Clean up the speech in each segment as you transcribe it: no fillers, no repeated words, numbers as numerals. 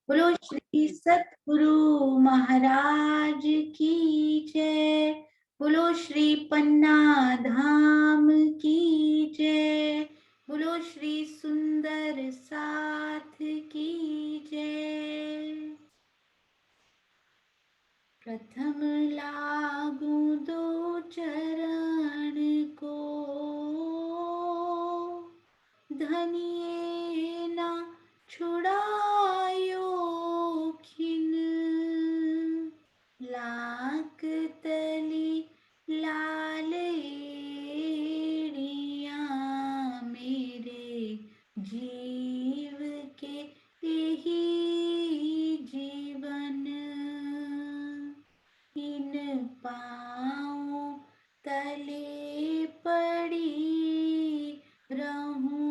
बोलो श्री सतगुरु महाराज की जय। बोलो श्री पन्ना धाम की जय। बोलो श्री सुंदर साथ की जय। प्रथम लागू दो चरण को, धनिये ना छुड़ायो खिन। लाक तली लाल एड़िया, मेरे जीव के यही जीवन। इन पाँव तले पड़ी रहूं,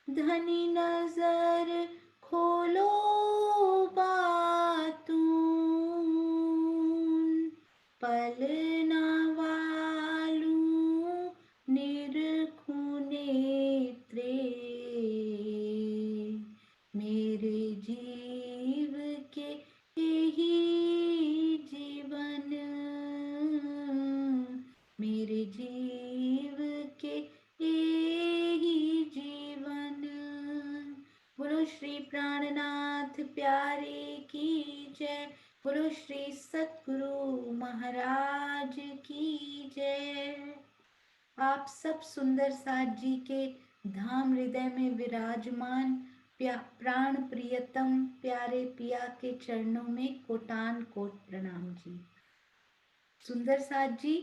धनी नजर खोलो बातूं, पल ना वालूं निरखूं नेत्रे, मेरे जीव के यही जीवन। मेरे जीव के यही जीवन। बोलो श्री प्राणनाथ प्यारे की जय। बोलो श्री सतगुरु महाराज की जय। आप सब सुंदर साथ जी के धाम हृदय में विराजमान प्राण प्रियतम प्यारे पिया के चरणों में कोटान कोट प्रणाम जी। सुंदर साथ जी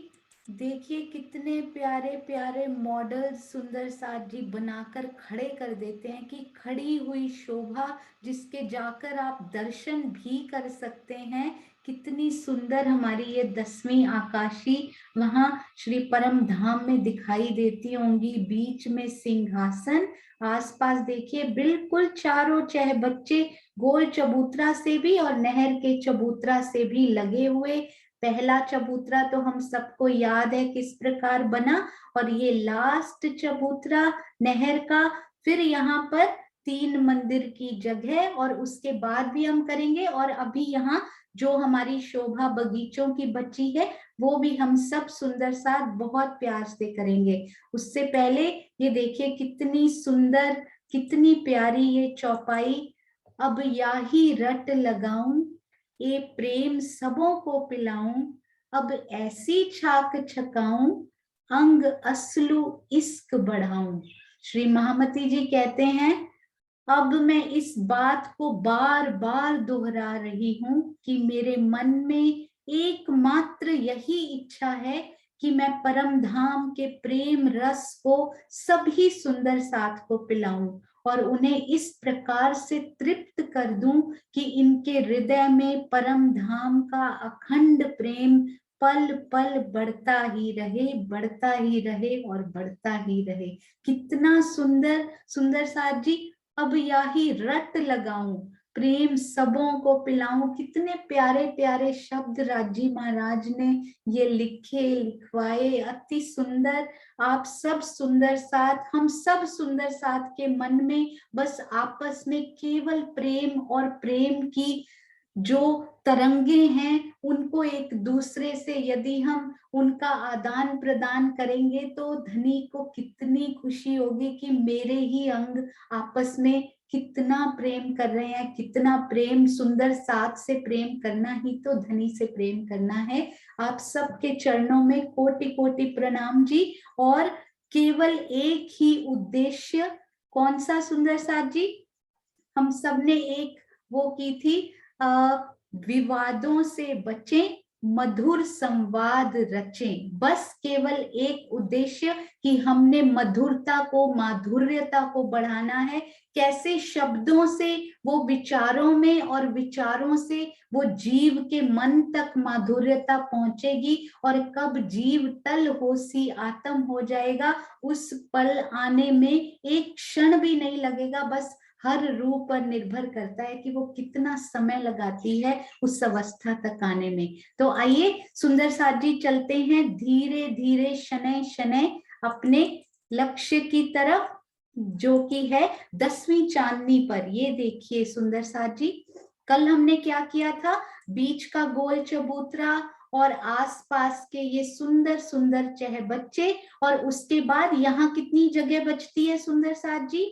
देखिए कितने प्यारे प्यारे मॉडल सुंदर साथ जी बनाकर खड़े कर देते हैं कि खड़ी हुई शोभा जिसके जाकर आप दर्शन भी कर सकते हैं। कितनी सुंदर हमारी ये 10वीं आकाशी वहां श्री परम धाम में दिखाई देती होंगी। बीच में सिंहासन, आसपास देखिए बिल्कुल चारों चह बच्चे गोल चबूतरा से भी और नहर के चबूतरा से भी लगे हुए। पहला चबूतरा तो हम सबको याद है किस प्रकार बना, और ये लास्ट चबूतरा नहर का। फिर यहाँ पर 3 मंदिर की जगह और उसके बाद भी हम करेंगे। और अभी यहाँ जो हमारी शोभा बगीचों की बची है वो भी हम सब सुंदर साथ बहुत प्यार से करेंगे। उससे पहले ये देखिए कितनी सुंदर कितनी प्यारी ये चौपाई। अब याही रट लगाऊं, ये प्रेम सबों को पिलाऊं, अब ऐसी छाक छकाऊं, अंग असलू इश्क बढ़ाऊं। श्री महामती जी कहते हैं अब मैं इस बात को बार बार दोहरा रही हूं कि मेरे मन में एकमात्र यही इच्छा है कि मैं परम धाम के प्रेम रस को सभी सुंदर साथ को पिलाऊं और उन्हें इस प्रकार से तृप्त कर दूं कि इनके हृदय में परम धाम का अखंड प्रेम पल पल बढ़ता ही रहे, बढ़ता ही रहे और बढ़ता ही रहे। कितना सुंदर सुंदर साथ जी। अब याही रट लगाऊं, प्रेम सबों को पिलाऊं। कितने प्यारे प्यारे शब्द राजी महाराज ने ये लिखे लिखवाए, अति सुंदर। आप सब सुंदर साथ, हम सब सुंदर साथ के मन में बस आपस में केवल प्रेम और प्रेम की जो तरंगे हैं उनको एक दूसरे से यदि हम उनका आदान प्रदान करेंगे तो धनी को कितनी खुशी होगी कि मेरे ही अंग आपस में कितना प्रेम कर रहे हैं। कितना प्रेम, सुंदर साथ से प्रेम करना ही तो धनी से प्रेम करना है। आप सबके चरणों में कोटि कोटि प्रणाम जी। और केवल एक ही उद्देश्य, कौन सा सुंदर साथ जी? हम सब ने एक वो की थी, विवादों से बचें, मधुर संवाद रचें। बस केवल एक उद्देश्य कि हमने मधुरता को, माधुर्यता को बढ़ाना है। कैसे शब्दों से वो विचारों में और विचारों से वो जीव के मन तक माधुर्यता पहुंचेगी और कब जीव टल होसी आत्म हो जाएगा उस पल आने में एक क्षण भी नहीं लगेगा। बस हर रूप पर निर्भर करता है कि वो कितना समय लगाती है उस अवस्था तक आने में। तो आइए सुंदर साथ जी चलते हैं धीरे धीरे शनै शनै अपने लक्ष्य की तरफ। जो कि है 10वीं चांदनी पर। ये देखिए सुंदर साथ जी, कल हमने क्या किया था, बीच का गोल चबूतरा और आसपास के ये सुंदर सुंदर चहबच्चे, और उसके बाद यहाँ कितनी जगह बचती है सुंदर साथ जी,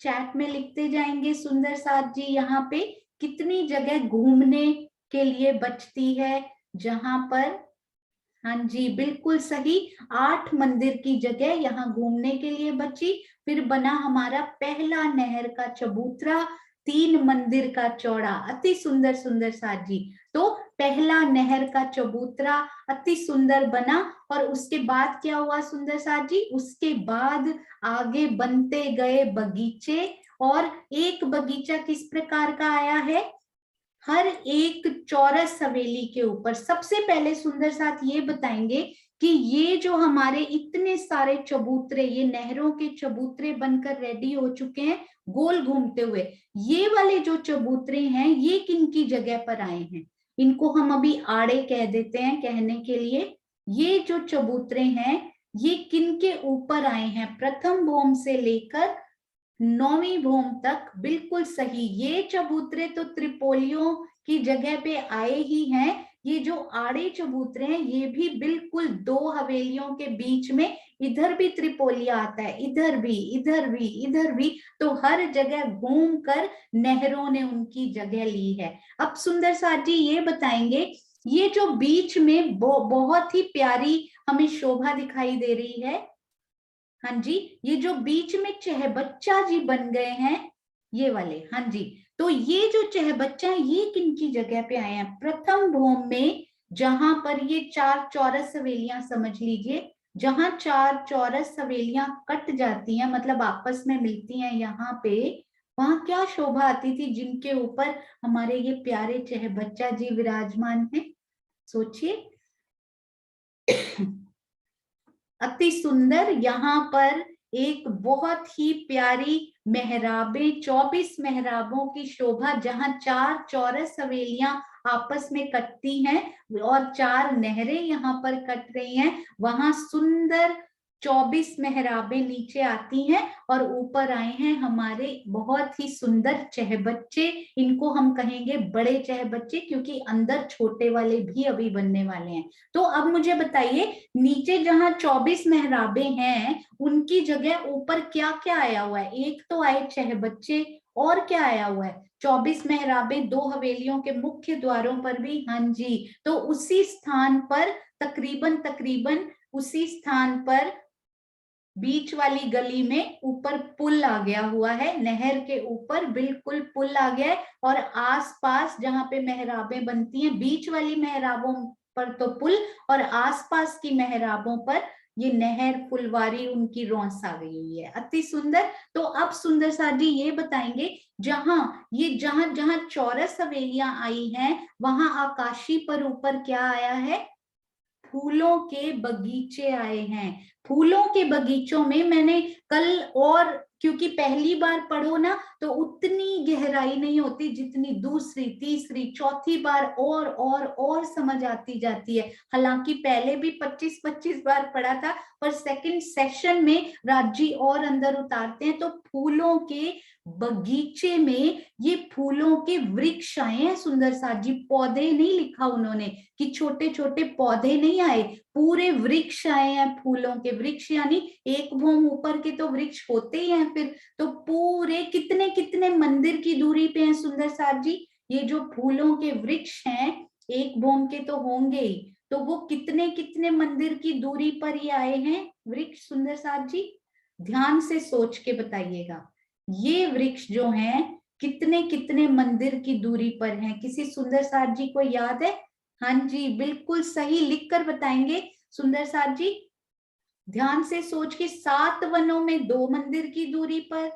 चैट में लिखते जाएंगे सुंदर साथ जी, यहाँ पे कितनी जगह घूमने के लिए बचती है, जहां पर, हाँ जी बिल्कुल सही, 8 मंदिर की जगह यहाँ घूमने के लिए बची। फिर बना हमारा पहला नहर का चबूतरा, 3 मंदिर का चौड़ा, अति सुंदर सुंदर साथ जी। तो पहला नहर का चबूतरा अति सुंदर बना, और उसके बाद क्या हुआ सुंदर साथ जी, उसके बाद आगे बनते गए बगीचे, और एक बगीचा किस प्रकार का आया है, हर एक चौरस हवेली के ऊपर। सबसे पहले सुंदर साथ ये बताएंगे कि ये जो हमारे इतने सारे चबूतरे, ये नहरों के चबूतरे बनकर रेडी हो चुके हैं गोल घूमते हुए, ये वाले जो चबूतरे हैं ये किन की जगह पर आए हैं, इनको हम अभी आड़े कह देते हैं कहने के लिए। ये जो चबूतरे हैं ये किन के ऊपर आए हैं, प्रथम भौम से लेकर 9वीं भूम तक, बिल्कुल सही। ये चबूतरे तो त्रिपोलियों की जगह पे आए ही हैं। ये जो आड़े चबूतरे हैं ये भी बिल्कुल 2 हवेलियों के बीच में, इधर भी त्रिपोलिया आता है, इधर भी, इधर भी, इधर भी, तो हर जगह घूम कर नहरों ने उनकी जगह ली है। अब सुंदर साथ जी ये बताएंगे, ये जो बीच में बहुत ही प्यारी हमें शोभा दिखाई दे रही है, हाँ जी, ये जो बीच में चहबच्चा जी बन गए हैं ये वाले, हाँ जी, तो ये जो चहबच्चा है ये किनकी जगह पे आए हैं, प्रथम भौम में, जहां पर ये 4 चौरस हवेलियां समझ लीजिए, जहां 4 चौरस हवेलियां कट जाती हैं, मतलब आपस में मिलती हैं यहाँ पे, वहां क्या शोभा आती थी, जिनके ऊपर हमारे ये प्यारे चहबच्चा जी विराजमान है, सोचिए। अति सुंदर, यहाँ पर एक बहुत ही प्यारी मेहराबे, 24 मेहराबों की शोभा, जहां 4 चौरस हवेलियां आपस में कटती हैं और 4 नहरें यहाँ पर कट रही हैं, वहां सुंदर 24 मेहराबे नीचे आती हैं, और ऊपर आए हैं हमारे बहुत ही सुंदर चहबच्चे, इनको हम कहेंगे बड़े चहबच्चे, क्योंकि अंदर छोटे वाले भी अभी बनने वाले हैं। तो अब मुझे बताइए, नीचे जहां 24 मेहराबे हैं उनकी जगह ऊपर क्या क्या आया हुआ है, एक तो आए चहबच्चे, और क्या आया हुआ है, 24 मेहराबे 2 हवेलियों के मुख्य द्वारों पर भी, हाँ जी, तो उसी स्थान पर, तकरीबन तकरीबन उसी स्थान पर बीच वाली गली में ऊपर पुल आ गया हुआ है, नहर के ऊपर बिल्कुल पुल आ गया है, और आसपास जहां पे मेहराबें बनती हैं, बीच वाली मेहराबों पर तो पुल, और आसपास की मेहराबों पर ये नहर फुलवारी उनकी रौंस आ गई हुई है, अति सुंदर। तो अब सुंदर साथ जी ये बताएंगे, जहां जहां चौरस हवेलियां आई हैं वहां आकाशी पर ऊपर क्या आया है, फूलों के बगीचे आए हैं। फूलों के बगीचों में मैंने कल, और क्योंकि पहली बार पढ़ो ना तो उतनी गहराई नहीं होती जितनी दूसरी तीसरी चौथी बार और समझ आती जाती है। हालांकि पहले भी 25-25 बार पढ़ा था, पर सेकंड सेशन में राज्य और अंदर उतारते हैं, तो फूलों के बगीचे में ये फूलों के वृक्ष आए हैं सुंदर साथ जी, पौधे नहीं लिखा उन्होंने कि छोटे छोटे पौधे नहीं आए, पूरे वृक्ष आए हैं, फूलों के वृक्ष, यानी एक भौम ऊपर के तो वृक्ष होते ही हैं फिर, तो पूरे कितने कितने मंदिर की दूरी पे हैं सुंदर साथ जी, ये जो फूलों के वृक्ष हैं एक भौम के तो होंगे ही, तो वो कितने कितने मंदिर की दूरी पर ये आए हैं वृक्ष सुंदर साथ जी, ध्यान से सोच के बताइएगा, ये वृक्ष जो हैं कितने कितने मंदिर की दूरी पर हैं, किसी सुंदर साथ जी को याद है, हाँ जी बिल्कुल सही, लिखकर बताएंगे सुंदर साथ जी, ध्यान से सोच के, 7 वनों में 2 मंदिर की दूरी पर,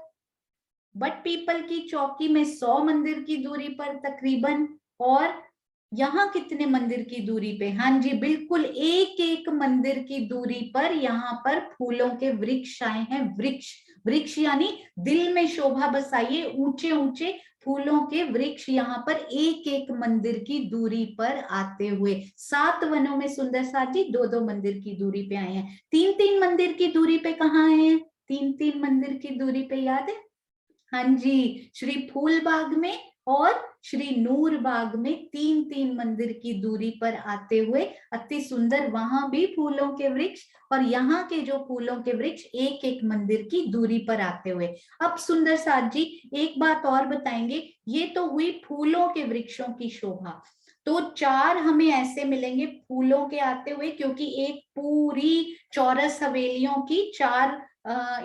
बट पीपल की चौकी में 100 मंदिर की दूरी पर तकरीबन, और यहाँ कितने मंदिर की दूरी पे, हाँ जी बिल्कुल एक एक मंदिर की दूरी पर यहाँ पर फूलों के वृक्ष आए हैं, वृक्ष, वृक्ष यानी दिल में शोभा बसाइए, ऊंचे ऊंचे फूलों के वृक्ष यहाँ पर एक एक मंदिर की दूरी पर आते हुए, 7 वनों में सुंदर साथ जी 2-2 मंदिर की दूरी पे आए हैं, 3-3 मंदिर की दूरी पे कहाँ आए हैं, 3-3 मंदिर की दूरी पे, याद है? हाँ जी, श्री फूलबाग में और श्री नूरबाग में 3-3 मंदिर की दूरी पर आते हुए अति सुंदर, वहां भी फूलों के वृक्ष, और यहाँ के जो फूलों के वृक्ष एक एक मंदिर की दूरी पर आते हुए। अब सुंदर साथ जी एक बात और बताएंगे, ये तो हुई फूलों के वृक्षों की शोभा, तो 4 हमें ऐसे मिलेंगे फूलों के आते हुए, क्योंकि एक पूरी चौरस हवेलियों की 4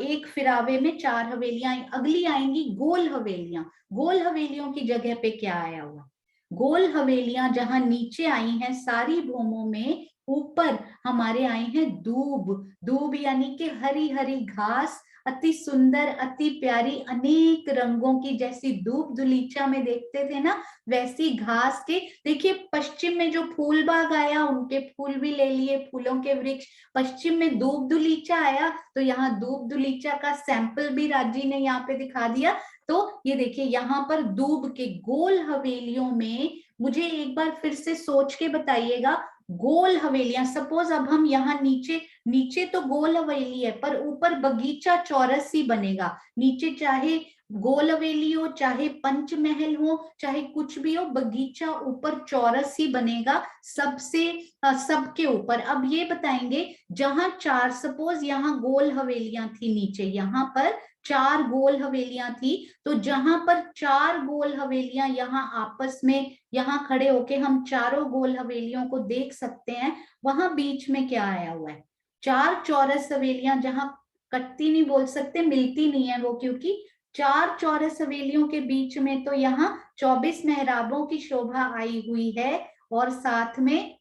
एक फिरावे में 4 हवेलियां अगली आएंगी, गोल हवेलियां। गोल हवेलियों की जगह पे क्या आया हुआ? गोल हवेलियां जहां नीचे आई हैं सारी भूमों में, ऊपर हमारे आए हैं दूब। दूब यानी कि हरी हरी घास, अति सुंदर, अति प्यारी, अनेक रंगों की, जैसी दूब दुलीचा में देखते थे ना, वैसी घास के। देखिए पश्चिम में जो फूल बाग आया, उनके फूल भी ले लिए, फूलों के वृक्ष। पश्चिम में दूब दुलीचा आया, तो यहाँ दूब दुलीचा का सैंपल भी राजी ने यहाँ पे दिखा दिया। तो ये देखिए यहाँ पर दूब के गोल हवेलियों में, मुझे एक बार फिर से सोच के बताइएगा, गोल हवेलियां, सपोज अब हम यहाँ नीचे, नीचे तो गोल हवेली है पर ऊपर बगीचा चौरस ही बनेगा। नीचे चाहे गोल हवेली हो, चाहे पंचमहल हो, चाहे कुछ भी हो, बगीचा ऊपर चौरस ही बनेगा सबसे, सबके ऊपर। अब ये बताएंगे, जहां 4, सपोज यहाँ गोल हवेलियां थी नीचे, यहाँ पर 4 गोल हवेलियां थी, तो जहां पर 4 गोल हवेलियां यहाँ आपस में, यहाँ खड़े होके हम चारों गोल हवेलियों को देख सकते हैं, वहां बीच में क्या आया हुआ है? 4 चौरस हवेलियां जहां कटती नहीं बोल सकते, मिलती नहीं है वो, क्योंकि 4 चौरस हवेलियों के बीच में तो यहाँ 24 मेहराबों की शोभा आई हुई है, और साथ में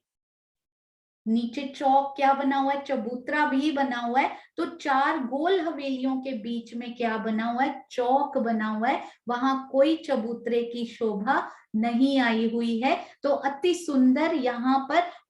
नीचे चौक क्या बना हुआ है? चबूतरा भी बना हुआ है। तो 4 गोल हवेलियों के बीच में क्या बना हुआ है? चौक बना हुआ है, वहां कोई चबूतरे की शोभा नहीं आई हुई है। तो अति सुंदर यहाँ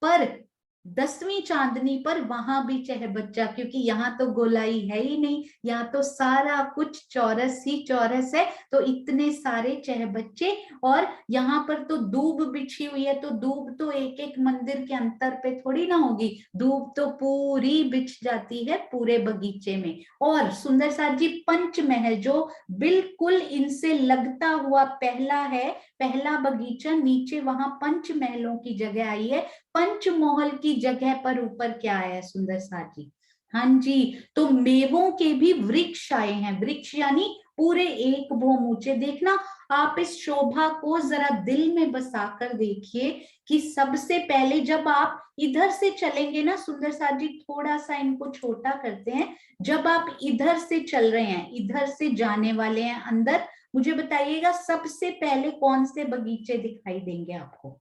पर 10वीं चांदनी पर वहां भी चहबच्चा, क्योंकि यहाँ तो गोलाई है ही नहीं, यहाँ तो सारा कुछ चौरस ही चौरस है, तो इतने सारे चहबच्चे। और यहाँ पर तो दूब बिछी हुई है, तो दूब तो एक एक मंदिर के अंतर पे थोड़ी ना होगी, दूब तो पूरी बिछ जाती है पूरे बगीचे में। और सुंदर साथ जी पंचमहल जो बिल्कुल इनसे लगता हुआ पहला है, पहला बगीचा नीचे, वहां पंचमहलों की जगह आई है। पंचमहल की जगह पर ऊपर क्या आया है सुंदर साथ जी? हाँ जी, तो मेवों के भी वृक्ष आए हैं। वृक्ष यानी पूरे एक भौम ऊंचे। देखना आप इस शोभा को जरा दिल में बसाकर देखिए कि सबसे पहले जब आप इधर से चलेंगे ना सुंदर साथ जी, थोड़ा सा इनको छोटा करते हैं, जब आप इधर से चल रहे हैं, इधर से जाने वाले हैं अंदर, मुझे बताइएगा सबसे पहले कौन से बगीचे दिखाई देंगे आपको?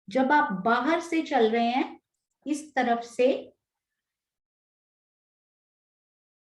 जब आप बाहर से चल रहे हैं इस तरफ से,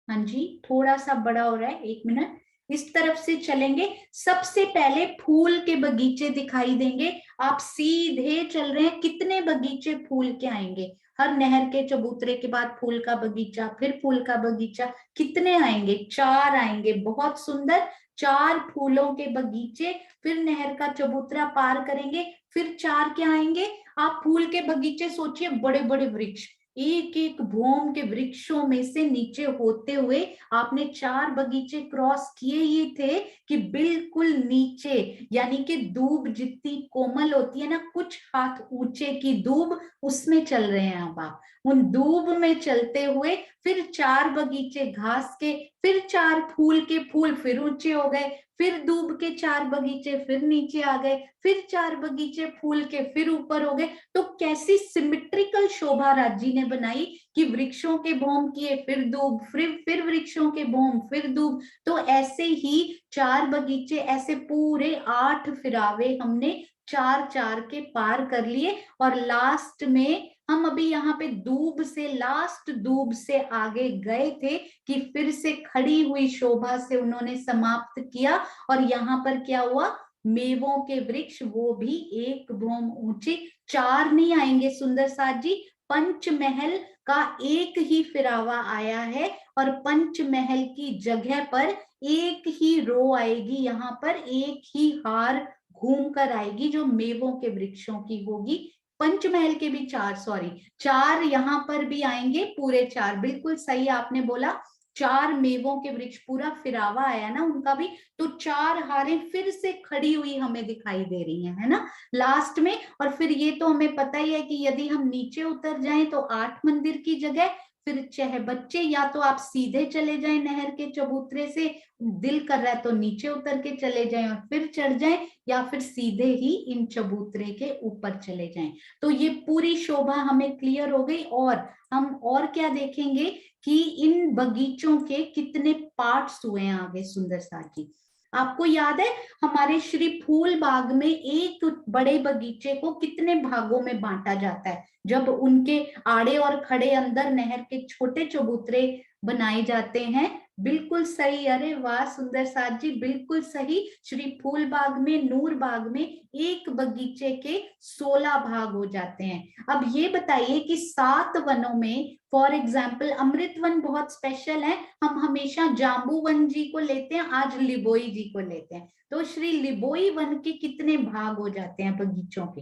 हाँ जी थोड़ा सा बड़ा हो रहा है, 1 मिनट, इस तरफ से चलेंगे, सबसे पहले फूल के बगीचे दिखाई देंगे। आप सीधे चल रहे हैं, कितने बगीचे फूल के आएंगे? हर नहर के चबूतरे के बाद फूल का बगीचा, फिर फूल का बगीचा, कितने आएंगे? 4 आएंगे। बहुत सुंदर, 4 फूलों के बगीचे, फिर नहर का चबूतरा पार करेंगे, फिर 4 क्या आएंगे? आप फूल के बगीचे सोचिए, बड़े बड़े वृक्ष, एक एक भौम के वृक्षों में से नीचे होते हुए आपने 4 बगीचे क्रॉस किए ही थे कि बिल्कुल नीचे, यानी कि दूब जितनी कोमल होती है ना, कुछ हाथ ऊंचे की दूब, उसमें चल रहे हैं अब आप। उन दूब में चलते हुए फिर 4 बगीचे घास के, फिर 4 फूल के, फूल फिर ऊंचे हो गए, फिर दूब के 4 बगीचे फिर नीचे आ गए, फिर 4 बगीचे फूल के फिर ऊपर हो गए। तो कैसी सिमेट्रिकल शोभा राजी ने बनाई कि वृक्षों के भौम किए, फिर दूब, फिर वृक्षों के भौम, फिर दूब। तो ऐसे ही 4 बगीचे, ऐसे पूरे 8 फिरावे हमने 4-4 के पार कर लिए। और लास्ट में हम अभी यहाँ पे दूब से, लास्ट दूब से आगे गए थे कि फिर से खड़ी हुई शोभा से उन्होंने समाप्त किया। और यहाँ पर क्या हुआ? मेवों के वृक्ष, वो भी एक भौम ऊंचे। 4 नहीं आएंगे सुंदर साथ जी, पंचमहल का एक ही फिरावा आया है, और पंचमहल की जगह पर एक ही रो आएगी, यहाँ पर एक ही हार घूम कर आएगी जो मेवों के वृक्षों की होगी। पंचमहल के भी 4, सॉरी 4 यहाँ पर भी आएंगे, पूरे 4, बिल्कुल सही आपने बोला, 4 मेवों के वृक्ष, पूरा फिरावा आया ना उनका भी, तो 4 हारें फिर से खड़ी हुई हमें दिखाई दे रही है ना लास्ट में। और फिर ये तो हमें पता ही है कि यदि हम नीचे उतर जाएं तो 8 मंदिर की जगह फिर चाहे बच्चे या तो आप सीधे चले जाएं नहर के चबूतरे से, दिल कर रहा है तो नीचे उतर के चले जाएं और फिर चढ़ जाएं, या फिर सीधे ही इन चबूतरे के ऊपर चले जाएं। तो ये पूरी शोभा हमें क्लियर हो गई। और हम और क्या देखेंगे कि इन बगीचों के कितने पार्ट्स हुए हैं आगे सुंदर साथी। आपको याद है हमारे श्री फूल बाग में एक बड़े बगीचे को कितने भागों में बांटा जाता है जब उनके आड़े और खड़े अंदर नहर के छोटे चबूतरे बनाए जाते हैं। बिल्कुल सही, अरे वाह सुंदर साथ जी, बिल्कुल सही। श्री फूल बाग में, नूर बाग में एक बगीचे के 16 भाग हो जाते हैं। अब ये बताइए कि 7 वनों में फॉर एग्जाम्पल अमृत वन बहुत स्पेशल है, हम हमेशा जाम्बू वन जी को लेते हैं, आज लिबोई जी को लेते हैं। तो श्री लिबोई वन के कितने भाग हो जाते हैं बगीचों के?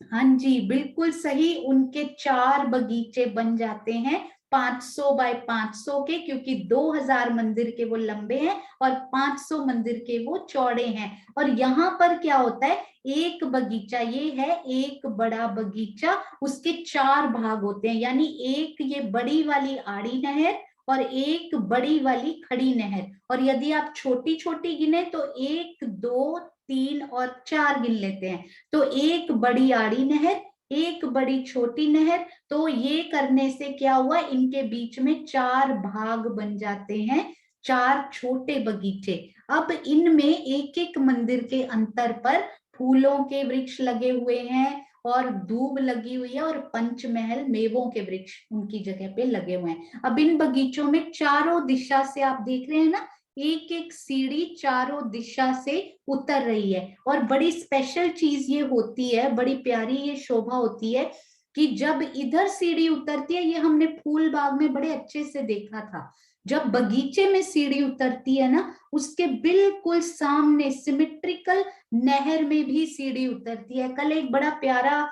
हाँ जी बिल्कुल सही, उनके 4 बगीचे बन जाते हैं 500 बाय 500 के, क्योंकि 2000 मंदिर के वो लंबे हैं और 500 मंदिर के वो चौड़े हैं। और यहाँ पर क्या होता है, एक बगीचा, ये है एक बड़ा बगीचा, उसके 4 भाग होते हैं, यानी एक ये बड़ी वाली आड़ी नहर और एक बड़ी वाली खड़ी नहर, और यदि आप छोटी छोटी गिने तो 1 2 3 और 4 गिन लेते हैं, तो एक बड़ी आड़ी नहर, एक बड़ी छोटी नहर। तो ये करने से क्या हुआ, इनके बीच में 4 भाग बन जाते हैं, 4 छोटे बगीचे। अब इनमें एक एक मंदिर के अंतर पर फूलों के वृक्ष लगे हुए हैं और दूब लगी हुई है और पंचमहल मेवों के वृक्ष उनकी जगह पे लगे हुए हैं। अब इन बगीचों में चारों दिशा से आप देख रहे हैं ना, एक एक सीढ़ी चारों दिशा से उतर रही है। और बड़ी स्पेशल चीज ये होती है, बड़ी प्यारी ये शोभा होती है कि जब इधर सीढ़ी उतरती है, ये हमने फूल बाग में बड़े अच्छे से देखा था, जब बगीचे में सीढ़ी उतरती है ना, उसके बिल्कुल सामने सिमेट्रिकल नहर में भी सीढ़ी उतरती है। कल एक बड़ा प्यारा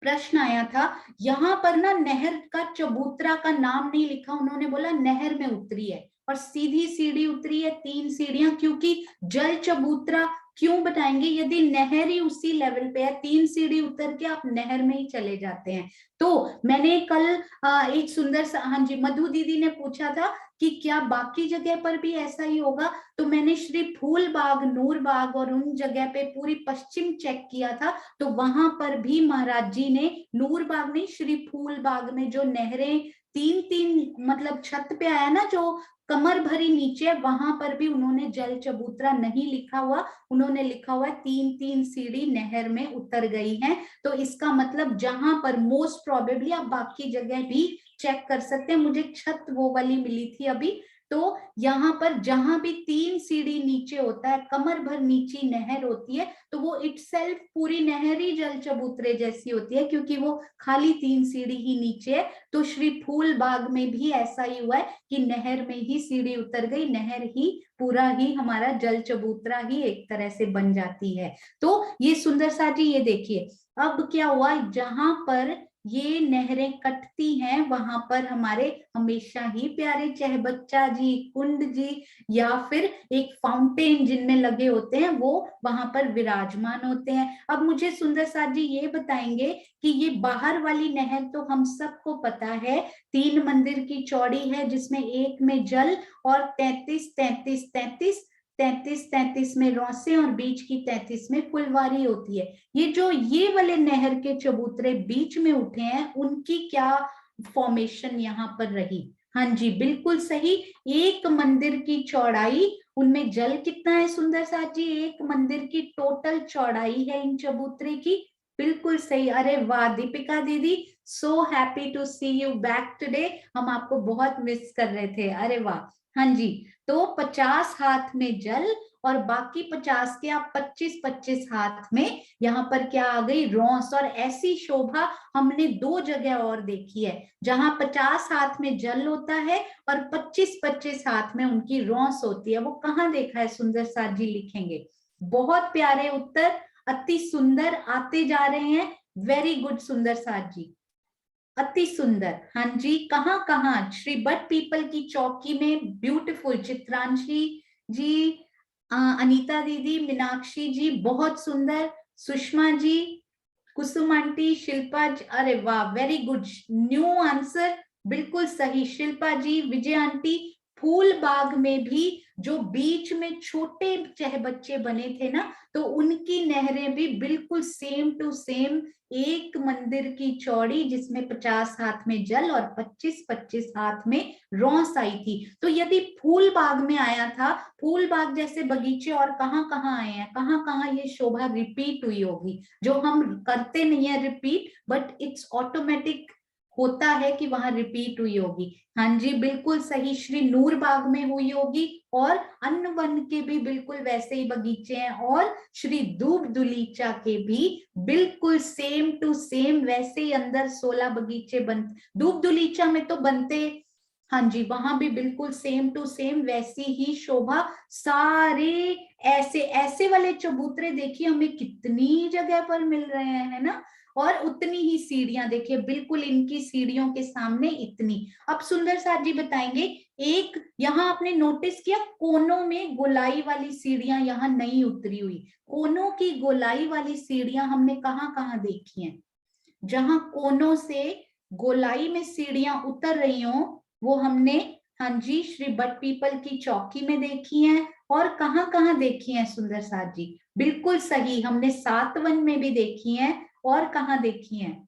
प्रश्न आया था, यहाँ पर ना नहर का चबूतरा का नाम नहीं लिखा, उन्होंने बोला नहर में उतरी है और सीधी सीढ़ी उतरी है, 3 सीढ़ियां, क्योंकि जल चबूतरा क्यों बताएंगे यदि नहर ही उसी लेवल पे है, 3 सीढ़ी उतर के आप नहर में ही चले जाते हैं। तो मैंने कल एक सुंदर सा, हाँ जी, मधु दीदी ने पूछा था कि क्या बाकी जगह पर भी ऐसा ही होगा, तो मैंने श्री फूल बाग, नूर बाग और उन जगह पे पूरी पश्चिम चेक किया था, तो वहां पर भी महाराज जी ने, नूर बाग में, श्री फूल बाग में जो नहरें 3-3 मतलब छत पे आया ना, जो कमर भरी नीचे, वहां पर भी उन्होंने जल चबूतरा नहीं लिखा हुआ, उन्होंने लिखा हुआ है 3-3 सीढ़ी नहर में उतर गई हैं। तो इसका मतलब जहां पर मोस्ट प्रोबेबली, आप बाकी जगह भी चेक कर सकते हैं, मुझे छत वो वाली मिली थी अभी, तो यहाँ पर जहां भी 3 सीढ़ी नीचे होता है, कमर भर नीची नहर होती है, तो वो इटसेल्फ पूरी नहर ही जल चबूतरे जैसी होती है, क्योंकि वो खाली 3 सीढ़ी ही नीचे है। तो श्री फूल बाग में भी ऐसा ही हुआ है कि नहर में ही सीढ़ी उतर गई, नहर ही पूरा ही हमारा जल चबूतरा ही एक तरह से बन जाती है। तो ये सुंदर सा जी, ये देखिए अब क्या हुआ, जहां पर ये नहरें कटती हैं वहां पर हमारे हमेशा ही प्यारे चहबच्चा जी, कुंड जी, या फिर एक फाउंटेन जिनमें लगे होते हैं, वो वहां पर विराजमान होते हैं। अब मुझे सुंदर साथ जी ये बताएंगे कि ये बाहर वाली नहर तो हम सबको पता है 3 मंदिर की चौड़ी है, जिसमें एक में जल और 33 में रौसे और बीच की 33 में फुलवारी होती है। ये जो ये वाले नहर के चबूतरे बीच में उठे हैं, उनकी क्या फॉर्मेशन यहाँ पर रही? हाँ जी बिल्कुल सही, एक मंदिर की चौड़ाई, उनमें जल कितना है सुंदर साथ जी, एक मंदिर की टोटल चौड़ाई है इन चबूतरे की। बिल्कुल सही, अरे वाह दीपिका दीदी, so happy to see you back today, हम आपको बहुत मिस कर रहे थे, अरे वाह। हाँ जी, तो 50 हाथ में जल और बाकी 50 के आप 25-25 हाथ में, यहाँ पर क्या आ गई, रौस। और ऐसी शोभा हमने 2 जगह और देखी है, जहां 50 हाथ में जल होता है और 25-25 हाथ में उनकी रौस होती है। वो कहाँ देखा है सुंदर साथ जी, लिखेंगे। बहुत प्यारे उत्तर, अति सुंदर आते जा रहे हैं, वेरी गुड सुंदर साथ जी। अति सुंदर। हाँ जी, कहाँ कहाँ, श्री बट पीपल की चौकी में, ब्यूटीफुल। चित्रांशी जी, अनीता दीदी, मीनाक्षी जी, बहुत सुंदर। सुषमा जी, कुसुम आंटी, शिल्पा जी, अरे वाह, वेरी गुड, न्यू आंसर, बिल्कुल सही। शिल्पा जी, विजय आंटी, फूल बाग में भी जो बीच में छोटे चहबच्चे बने थे ना, तो उनकी नहरें भी बिल्कुल सेम टू सेम, एक मंदिर की चौड़ी, जिसमें 50 हाथ में जल और 25-25 हाथ में रौंस आई थी। तो यदि फूल बाग में आया था, फूल बाग जैसे बगीचे और कहाँ कहाँ आए हैं, कहाँ कहाँ ये शोभा रिपीट हुई होगी, जो हम करते नहीं है रिपीट, बट इट्स ऑटोमेटिक होता है कि वहां रिपीट हुई होगी। हाँ जी, बिल्कुल सही, श्री नूर बाग में हुई होगी, और अन्य वन के भी बिल्कुल वैसे ही बगीचे हैं, और श्री दूब दुलीचा के भी बिल्कुल सेम टू सेम वैसे ही अंदर 16 बगीचे बन, दूब दुलीचा में तो बनते, हाँ जी, वहां भी बिल्कुल सेम टू सेम वैसी ही शोभा। सारे ऐसे ऐसे वाले चबूतरे देखिए हमें कितनी जगह पर मिल रहे हैं, है ना, और उतनी ही सीढ़ियां देखिए, बिल्कुल इनकी सीढ़ियों के सामने इतनी। अब सुंदर साथ जी बताएंगे, एक यहाँ आपने नोटिस किया, कोनों में गोलाई वाली सीढ़ियां यहाँ नहीं उतरी हुई, कोनों की गोलाई वाली सीढ़ियां हमने कहाँ कहाँ देखी हैं, जहां कोनों से गोलाई में सीढ़ियां उतर रही हो, वो हमने, हाँ जी, श्री बट पीपल की चौकी में देखी हैं, और कहाँ कहाँ देखी हैं सुंदर साथ जी, बिल्कुल सही, हमने सातवन में भी देखी हैं, और कहाँ देखी हैं,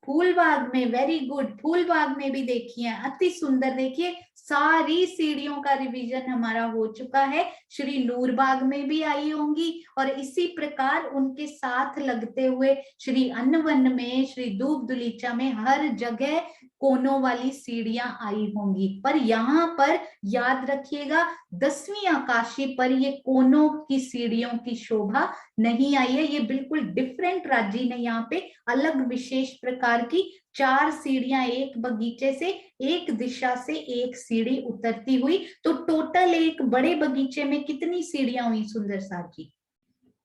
फूलबाग में, वेरी गुड, फूलबाग में भी देखी है, अति सुंदर। देखिए सारी सीढ़ियों का रिवीजन हमारा हो चुका है, श्री नूरबाग में भी आई होंगी, और इसी प्रकार उनके साथ लगते हुए श्री अन्नवन में, श्री दूब दुलीचा में, हर जगह कोनों वाली सीढ़ियां आई होंगी। पर यहाँ पर याद रखिएगा, 10वीं आकाशी पर ये कोनों की सीढ़ियों की शोभा नहीं आई है, ये बिल्कुल डिफरेंट राज्य ने यहाँ पे अलग विशेष प्रकार की 4 सीढ़ियां, एक बगीचे से, एक दिशा से एक सीढ़ी उतरती हुई। तो टोटल एक बड़े बगीचे में कितनी सीढ़ियां हुई सुंदर साथ जी,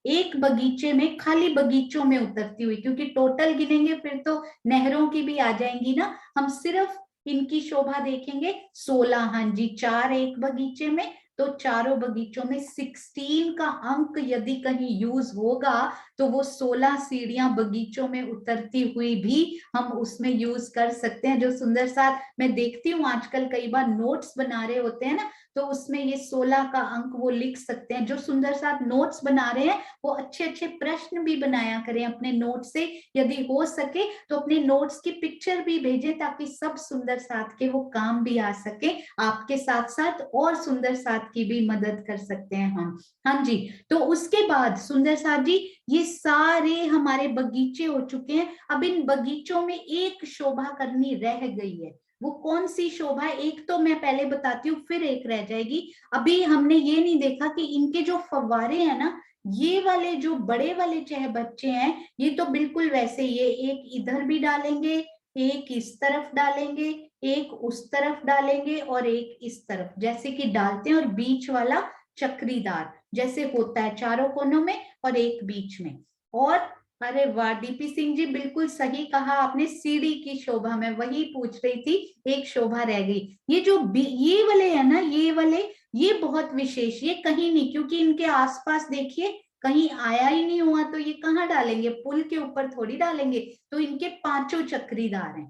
एक बगीचे में, खाली बगीचों में उतरती हुई, क्योंकि टोटल गिनेंगे फिर तो नहरों की भी आ जाएंगी ना, हम सिर्फ इनकी शोभा देखेंगे। 16, हाँ जी, 4 एक बगीचे में, तो चारों बगीचों में 16 का अंक यदि कहीं यूज होगा, तो वो 16 सीढ़ियां बगीचों में उतरती हुई भी हम उसमें यूज कर सकते हैं। जो सुंदर साथ मैं देखती हूँ आजकल कई बार नोट्स बना रहे होते हैं ना, तो उसमें ये 16 का अंक वो लिख सकते हैं। जो सुंदर साथ नोट्स बना रहे हैं, वो अच्छे अच्छे प्रश्न भी बनाया करें अपने नोट से, यदि हो सके तो अपने नोट्स की पिक्चर भी भेजें, ताकि सब सुंदर साथ के वो काम भी आ सके, आपके साथ साथ और सुंदर साथ की भी मदद कर सकते हैं हम। हाँ जी, तो उसके बाद सुंदर साथ जी, ये सारे हमारे बगीचे हो चुके हैं, अब इन बगीचों में एक शोभा करनी रह गई है, वो कौन सी शोभा है, एक तो मैं पहले बताती हूँ, फिर एक रह जाएगी। अभी हमने ये नहीं देखा कि इनके जो फव्वारे हैं ना, ये वाले जो बड़े वाले चाहे बच्चे हैं, ये तो बिल्कुल वैसे, ये एक इधर भी डालेंगे, एक इस तरफ डालेंगे, एक उस तरफ डालेंगे, और एक इस तरफ, जैसे कि डालते हैं, और बीच वाला चक्रीदार जैसे होता है चारों कोनों में, और एक बीच में। और अरे वाह डीपी सिंह जी, बिल्कुल सही कहा आपने, सीढ़ी की शोभा, मैं वही पूछ रही थी, एक शोभा रह गई। ये जो ये वाले है ना, ये वाले, ये बहुत विशेष, ये कहीं नहीं, क्योंकि इनके आसपास देखिए कहीं आया ही नहीं हुआ, तो ये कहाँ डालेंगे, पुल के ऊपर थोड़ी डालेंगे, तो इनके पांचों चक्रीदार हैं।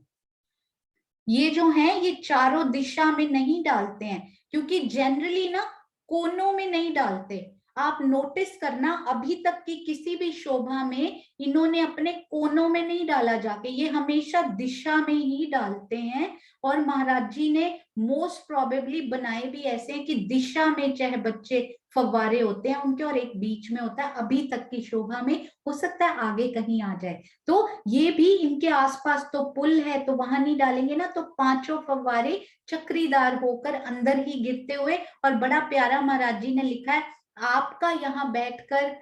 ये जो है ये चारों दिशा में नहीं डालते हैं, क्योंकि जनरली ना कोनों में नहीं डालते। आप नोटिस करना, अभी तक की किसी भी शोभा में इन्होंने अपने कोनों में नहीं डाला जाके, ये हमेशा दिशा में ही डालते हैं। और महाराज जी ने मोस्ट प्रोबेबली बनाए भी ऐसे हैं कि दिशा में चाहे बच्चे फव्वारे होते हैं उनके, और एक बीच में होता है, अभी तक की शोभा में, हो सकता है आगे कहीं आ जाए। तो ये भी इनके आसपास तो पुल है, तो वहां नहीं डालेंगे ना, तो पांचों फव्वारे चक्रीदार होकर अंदर ही गिरते हुए। और बड़ा प्यारा महाराज जी ने लिखा है, आपका यहाँ बैठकर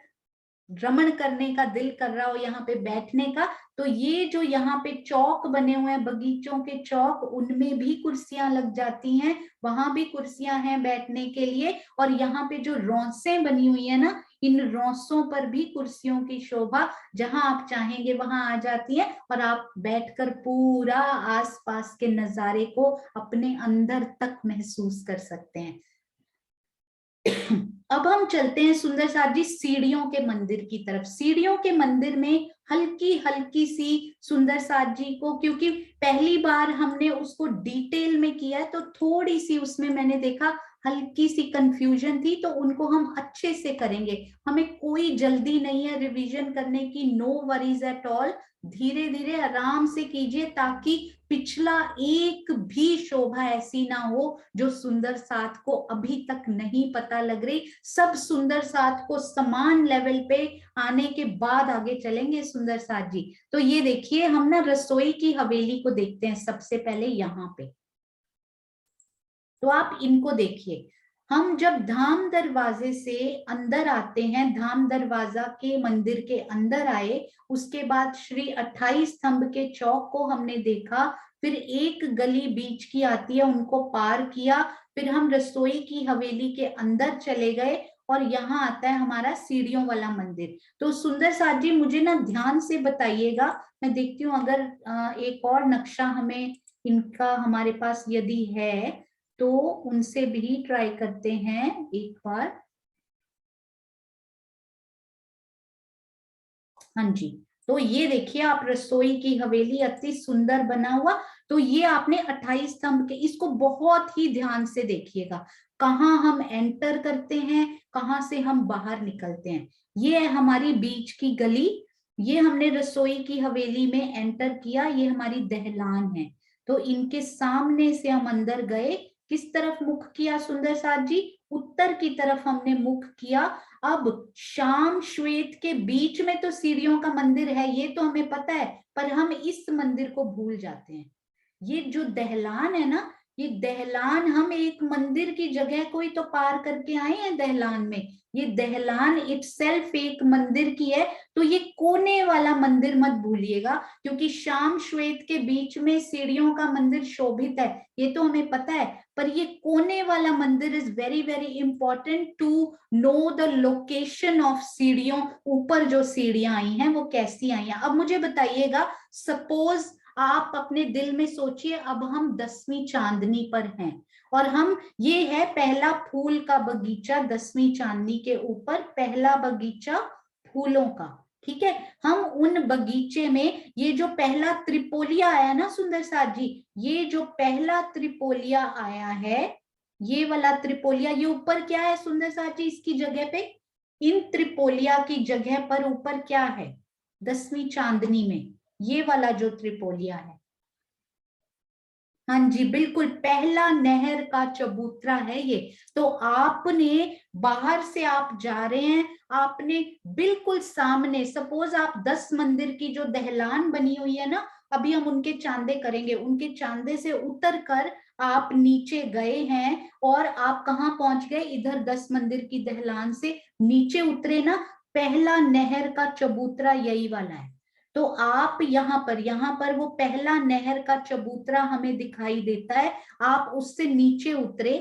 रमण करने का दिल कर रहा हो, यहाँ पे बैठने का, तो ये जो यहाँ पे चौक बने हुए हैं, बगीचों के चौक, उनमें भी कुर्सियां लग जाती हैं, वहां भी कुर्सियां हैं बैठने के लिए। और यहाँ पे जो रौंसें बनी हुई है ना, इन रौसों पर भी कुर्सियों की शोभा जहां आप चाहेंगे वहां आ जाती है, और आप बैठकर पूरा आसपास के नजारे को अपने अंदर तक महसूस कर सकते हैं। अब हम चलते हैं सुंदर साथ जी सीढ़ियों के मंदिर की तरफ। सीढ़ियों के मंदिर में हल्की हल्की सी सुंदर साथ जी को, क्योंकि पहली बार हमने उसको डिटेल में किया है तो थोड़ी सी उसमें मैंने देखा हल्की सी कंफ्यूजन थी, तो उनको हम अच्छे से करेंगे। हमें कोई जल्दी नहीं है रिवीजन करने की, नो वरीज एट ऑल। धीरे धीरे आराम से कीजिए ताकि पिछला एक भी शोभा ऐसी ना हो जो सुंदर साथ को अभी तक नहीं पता लग रही। सब सुंदर साथ को समान लेवल पे आने के बाद आगे चलेंगे सुंदर साथ जी। तो ये देखिए हम ना रसोई की हवेली को देखते हैं सबसे पहले यहाँ पे। तो आप इनको देखिए, हम जब धाम दरवाजे से अंदर आते हैं, धाम दरवाजा के मंदिर के अंदर आए, उसके बाद श्री 28 स्तंभ के चौक को हमने देखा, फिर एक गली बीच की आती है उनको पार किया, फिर हम रसोई की हवेली के अंदर चले गए और यहाँ आता है हमारा सीढ़ियों वाला मंदिर। तो सुंदर साथ जी मुझे ना ध्यान से बताइएगा, मैं देखती हूँ अगर एक और नक्शा हमें इनका हमारे पास यदि है तो उनसे भी ट्राई करते हैं एक बार। हाँ जी, तो ये देखिए आप रसोई की हवेली अति सुंदर बना हुआ। तो ये आपने 28 स्तंभ के, इसको बहुत ही ध्यान से देखिएगा, कहाँ हम एंटर करते हैं, कहाँ से हम बाहर निकलते हैं। ये है हमारी बीच की गली, ये हमने रसोई की हवेली में एंटर किया, ये हमारी दहलान है। तो इनके सामने से हम अंदर गए, किस तरफ मुख किया सुंदर साथ जी? उत्तर की तरफ हमने मुख किया। अब श्याम श्वेत के बीच में तो सीढ़ियों का मंदिर है, ये तो हमें पता है, पर हम इस मंदिर को भूल जाते हैं। ये जो दहलान है ना, ये दहलान हम एक मंदिर की जगह को ही तो पार करके आए हैं दहलान में। ये दहलान इटसेल्फ एक मंदिर की है, तो ये कोने वाला मंदिर मत भूलिएगा, क्योंकि श्याम श्वेत के बीच में सीढ़ियों का मंदिर शोभित है, ये तो हमें पता है, पर ये कोने वाला मंदिर is very very important to know the location of सीढ़ियों। ऊपर जो सीढ़ियां आई हैं वो कैसी आई हैं। अब मुझे बताइएगा, सपोज आप अपने दिल में सोचिए अब हम 10वीं चांदनी पर हैं, और हम, ये है पहला फूल का बगीचा 10वीं चांदनी के ऊपर, पहला बगीचा फूलों का, ठीक है। हम उन बगीचे में ये जो पहला त्रिपोलिया आया ना सुंदर साथ जी, ये जो पहला त्रिपोलिया आया है, ये वाला त्रिपोलिया, ये ऊपर क्या है सुंदर साथ जी इसकी जगह पे? इन त्रिपोलिया की जगह पर ऊपर क्या है 10वीं चांदनी में? ये वाला जो त्रिपोलिया है, हाँ जी बिल्कुल, पहला नहर का चबूतरा है ये। तो आपने बाहर से आप जा रहे हैं, आपने बिल्कुल सामने, सपोज आप 10 मंदिर की जो दहलान बनी हुई है ना, अभी हम उनके चांदे करेंगे, उनके चांदे से उतर कर आप नीचे गए हैं और आप कहाँ पहुंच गए? इधर 10 मंदिर की दहलान से नीचे उतरे ना, पहला नहर का चबूतरा यही वाला है। तो आप यहाँ पर वो पहला नहर का चबूतरा हमें दिखाई देता है, आप उससे नीचे उतरे,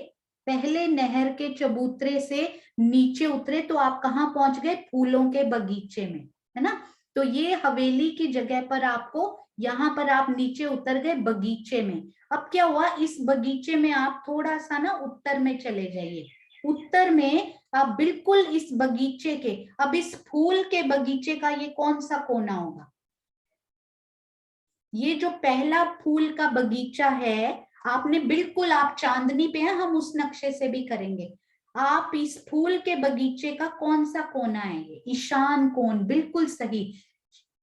पहले नहर के चबूतरे से नीचे उतरे तो आप कहाँ पहुंच गए? फूलों के बगीचे में, है ना। तो ये हवेली की जगह पर आपको, यहाँ पर आप नीचे उतर गए बगीचे में। अब क्या हुआ, इस बगीचे में आप थोड़ा सा ना उत्तर में चले जाइए, उत्तर में आप बिल्कुल इस बगीचे के, अब इस फूल के बगीचे का ये कौन सा कोना होगा? ये जो पहला फूल का बगीचा है, आपने बिल्कुल, आप चांदनी पे हैं, हम उस नक्शे से भी करेंगे। आप इस फूल के बगीचे का कौन सा कोना है? ये ईशान कोण, बिल्कुल सही।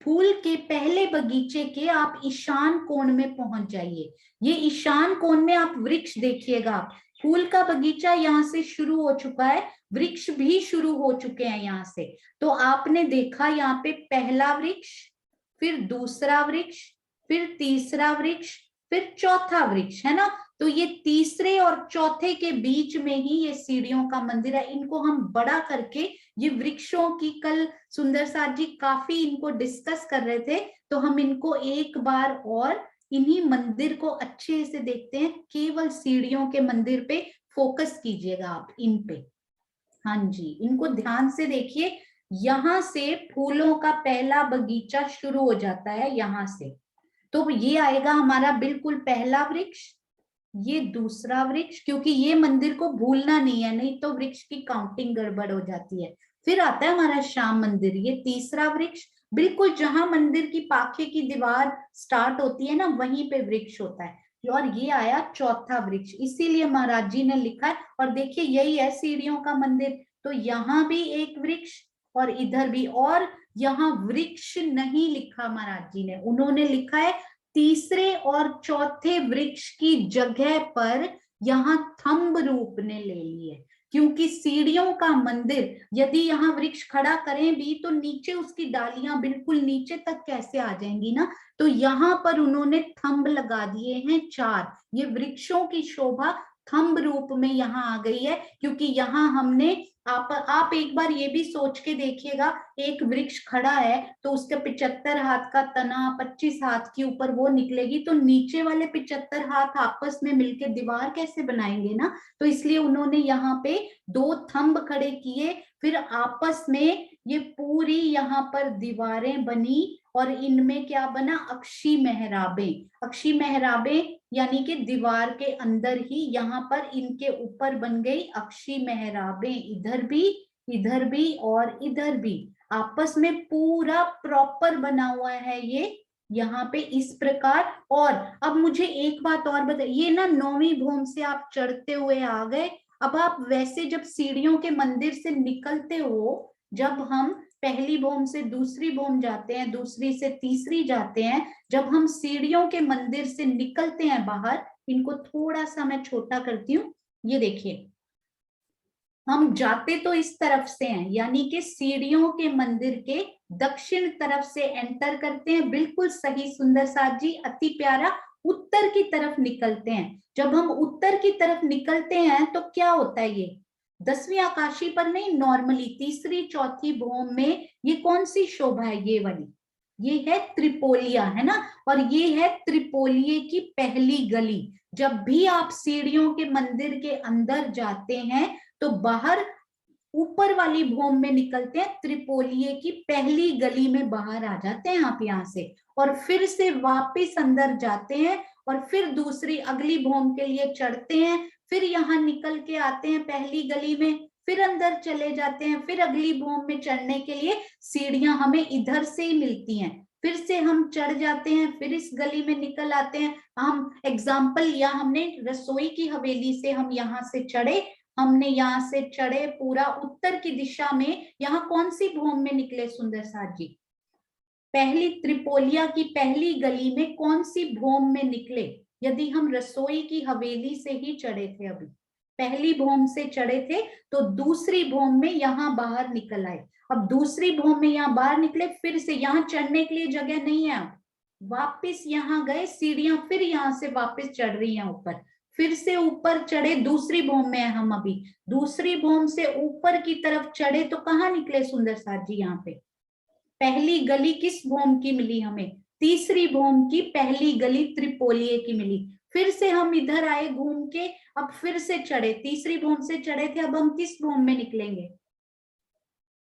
फूल के पहले बगीचे के आप ईशान कोण में पहुंच जाइए। ये ईशान कोण में आप वृक्ष देखिएगा, आप फूल का बगीचा यहाँ से शुरू हो चुका है, वृक्ष भी शुरू हो चुके हैं यहाँ से। तो आपने देखा यहाँ पे पहला वृक्ष, फिर दूसरा वृक्ष, फिर तीसरा वृक्ष, फिर चौथा वृक्ष, है ना। तो ये तीसरे और चौथे के बीच में ही ये सीढ़ियों का मंदिर है। इनको हम बड़ा करके, ये वृक्षों की कल सुंदर साथ जी काफी इनको डिस्कस कर रहे थे, तो हम इनको एक बार और इन्हीं मंदिर को अच्छे से देखते हैं। केवल सीढ़ियों के मंदिर पे फोकस कीजिएगा आप, इन पे। हाँ जी, इनको ध्यान से देखिए, यहां से फूलों का पहला बगीचा शुरू हो जाता है यहां से। तो ये आएगा हमारा बिल्कुल पहला वृक्ष, ये दूसरा वृक्ष, क्योंकि ये मंदिर को भूलना नहीं है, नहीं तो वृक्ष की काउंटिंग गड़बड़ हो जाती है। फिर आता है हमारा श्याम मंदिर, ये तीसरा वृक्ष, बिल्कुल जहां मंदिर की पाखे की दीवार स्टार्ट होती है ना, वहीं पे वृक्ष होता है। और ये आया चौथा वृक्ष, इसीलिए महाराज जी ने लिखा है। और देखिए यही है सीढ़ियों का मंदिर, तो यहाँ भी एक वृक्ष और इधर भी। और यहाँ वृक्ष नहीं लिखा महाराज जी ने, उन्होंने लिखा है तीसरे और चौथे वृक्ष की जगह पर यहाँ थंब रूप ने ले ली है, क्योंकि सीढ़ियों का मंदिर यदि यहाँ वृक्ष खड़ा करें भी तो नीचे उसकी डालियां बिल्कुल नीचे तक कैसे आ जाएंगी ना, तो यहाँ पर उन्होंने थंब लगा दिए हैं 4। ये वृक्षों की शोभा थंब रूप में यहाँ आ गई है, क्योंकि यहाँ हमने आप एक बार ये भी सोच के देखिएगा, एक वृक्ष खड़ा है तो उसके 75 हाथ का तना 25 हाथ के ऊपर वो निकलेगी, तो नीचे वाले 75 हाथ आपस में मिलके दीवार कैसे बनाएंगे ना। तो इसलिए उन्होंने यहाँ पे 2 थंब खड़े किए, फिर आपस में ये पूरी यहाँ पर दीवारें बनी, और इनमें क्या बना, अक्षी मेहराबे। अक्षी मेहराबे यानी कि दीवार के अंदर ही यहाँ पर इनके ऊपर बन गई अक्षी मेहराबे, इधर भी और इधर भी, आपस में पूरा प्रॉपर बना हुआ है ये यहाँ पे इस प्रकार। और अब मुझे एक बात और बताइए, ये ना 9वीं भूम से आप चढ़ते हुए आ गए। अब आप वैसे जब सीढ़ियों के मंदिर से निकलते हो, जब हम पहली भूम से दूसरी भूम जाते हैं, दूसरी से तीसरी जाते हैं, जब हम सीढ़ियों के मंदिर से निकलते हैं बाहर, इनको थोड़ा सा मैं छोटा करती हूँ, ये देखिए, हम जाते तो इस तरफ से हैं, यानी कि सीढ़ियों के मंदिर के दक्षिण तरफ से एंटर करते हैं, बिल्कुल सही सुंदर साथ जी, अति प्यारा। उत्तर की तरफ निकलते हैं, जब हम उत्तर की तरफ निकलते हैं तो क्या होता है, ये 10वीं आकाशी पर नहीं, नॉर्मली तीसरी चौथी भूम में ये कौन सी शोभा है, ये वाली, ये है त्रिपोलिया, है ना। और ये है त्रिपोलिये की पहली गली। जब भी आप सीढ़ियों के मंदिर के अंदर जाते हैं तो बाहर ऊपर वाली भूम में निकलते हैं, त्रिपोलिये की पहली गली में बाहर आ जाते हैं आप यहाँ से, और फिर से वापस अंदर जाते हैं, और फिर दूसरी अगली भूम के लिए चढ़ते हैं, फिर यहाँ निकल के आते हैं पहली गली में, फिर अंदर चले जाते हैं, फिर अगली भूम में चढ़ने के लिए सीढ़ियां हमें इधर से ही मिलती हैं, फिर से हम चढ़ जाते हैं, फिर इस गली में निकल आते हैं। हम एग्जाम्पल लिया हमने रसोई की हवेली से, हम यहाँ से चढ़े, हमने यहाँ से चढ़े पूरा उत्तर की दिशा में, यहाँ कौन सी भूम में निकले सुंदर साथ जी, पहली त्रिपोलिया की पहली गली में कौन सी भूम में निकले, यदि हम रसोई की हवेली से ही चढ़े थे, अभी पहली भूम से चढ़े थे तो दूसरी भूम में यहाँ बाहर निकल आए। अब दूसरी भूम में यहाँ बाहर निकले, फिर से यहाँ चढ़ने के लिए जगह नहीं है, अब वापिस यहाँ गए, सीढ़ियां फिर यहाँ से वापस चढ़ रही हैं ऊपर, फिर से ऊपर चढ़े, दूसरी भूम में है हम अभी, दूसरी भूम से ऊपर की तरफ चढ़े तो कहाँ निकले सुंदर साथ जी, यहाँ पे पहली गली किस भूम की मिली हमें, तीसरी भूम की पहली गली त्रिपोलिये की मिली। फिर से हम इधर आए घूम के, अब फिर से चढ़े, तीसरी भूम से चढ़े थे, अब हम किस भूम में निकलेंगे,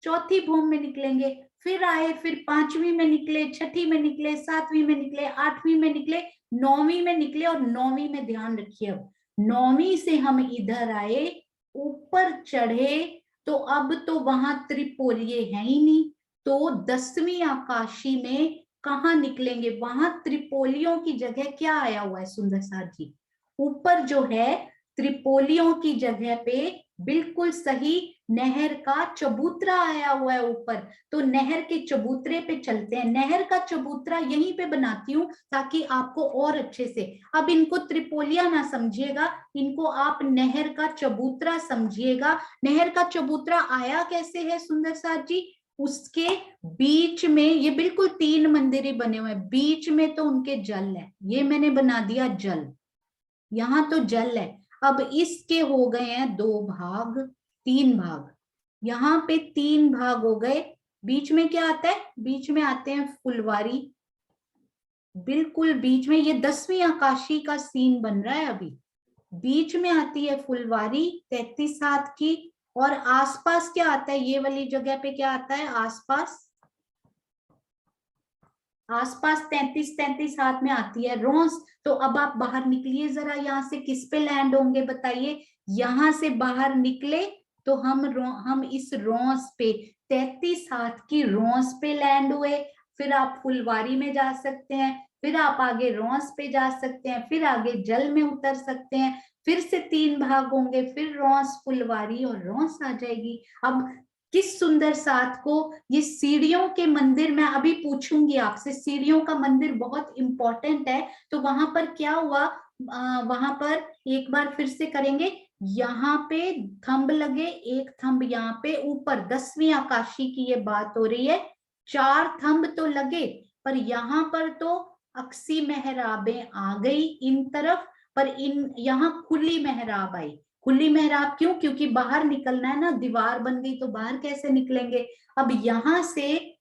चौथी भूम में निकलेंगे, फिर आए, फिर 5वीं में निकले, छठी में निकले, 7वीं में निकले, 8वीं में निकले, 9वीं में निकले, और 9वीं में ध्यान रखिए, अब 9वीं से हम इधर आए, ऊपर चढ़े, तो अब तो वहां त्रिपोलिये है ही नहीं, तो 10वीं आकाशी में कहा निकलेंगे, वहां त्रिपोलियों की जगह क्या आया हुआ है सुंदर साथ जी, ऊपर जो है त्रिपोलियों की जगह पे बिल्कुल सही नहर का चबूतरा आया हुआ है ऊपर, तो नहर के चबूतरे पे चलते हैं, नहर का चबूतरा यहीं पे बनाती हूँ ताकि आपको और अच्छे से, अब इनको त्रिपोलिया ना समझिएगा, इनको आप नहर का चबूतरा समझिएगा। नहर का चबूतरा आया कैसे है सुंदर साथ जी, उसके बीच में ये बिल्कुल 3 मंदिर ही बने हुए हैं, बीच में तो उनके जल है, ये मैंने बना दिया जल, यहाँ तो जल है। अब इसके हो गए हैं 2 भाग, 3 भाग, यहाँ पे 3 भाग हो गए, बीच में क्या आता है, बीच में आते हैं फुलवारी, बिल्कुल बीच में, ये 10वीं आकाशी का सीन बन रहा है अभी, बीच में आती है फुलवारी 33 हाथ की, और आसपास क्या आता है, ये वाली जगह पे क्या आता है आसपास, आसपास 33 हाथ में आती है रोंस। तो अब आप बाहर निकलिए जरा, यहाँ से किस पे लैंड होंगे बताइए, यहां से बाहर निकले तो हम इस रोंस पे 33 हाथ की रोंस पे लैंड हुए। फिर आप फुलवारी में जा सकते हैं, फिर आप आगे रोंस पे जा सकते हैं, फिर आगे जल में उतर सकते हैं, फिर से 3 भाग होंगे, फिर रोंस फुलवारी और रोंस आ जाएगी। अब किस सुंदर साथ को, ये सीढ़ियों के मंदिर, मैं अभी पूछूंगी आपसे, सीढ़ियों का मंदिर बहुत इंपॉर्टेंट है। तो वहां पर क्या हुआ, वहां पर एक बार फिर से करेंगे, यहाँ पे थंब लगे, एक थंब यहाँ पे ऊपर 10वीं आकाशी की ये बात हो रही है, 4 थंब तो लगे, पर यहाँ पर तो अक्सी मेहराबें आ गई इन तरफ, पर इन यहाँ खुली मेहराब आई। खुली मेहराब क्यों, क्योंकि बाहर निकलना है ना, दीवार बन गई तो बाहर कैसे निकलेंगे। अब यहां से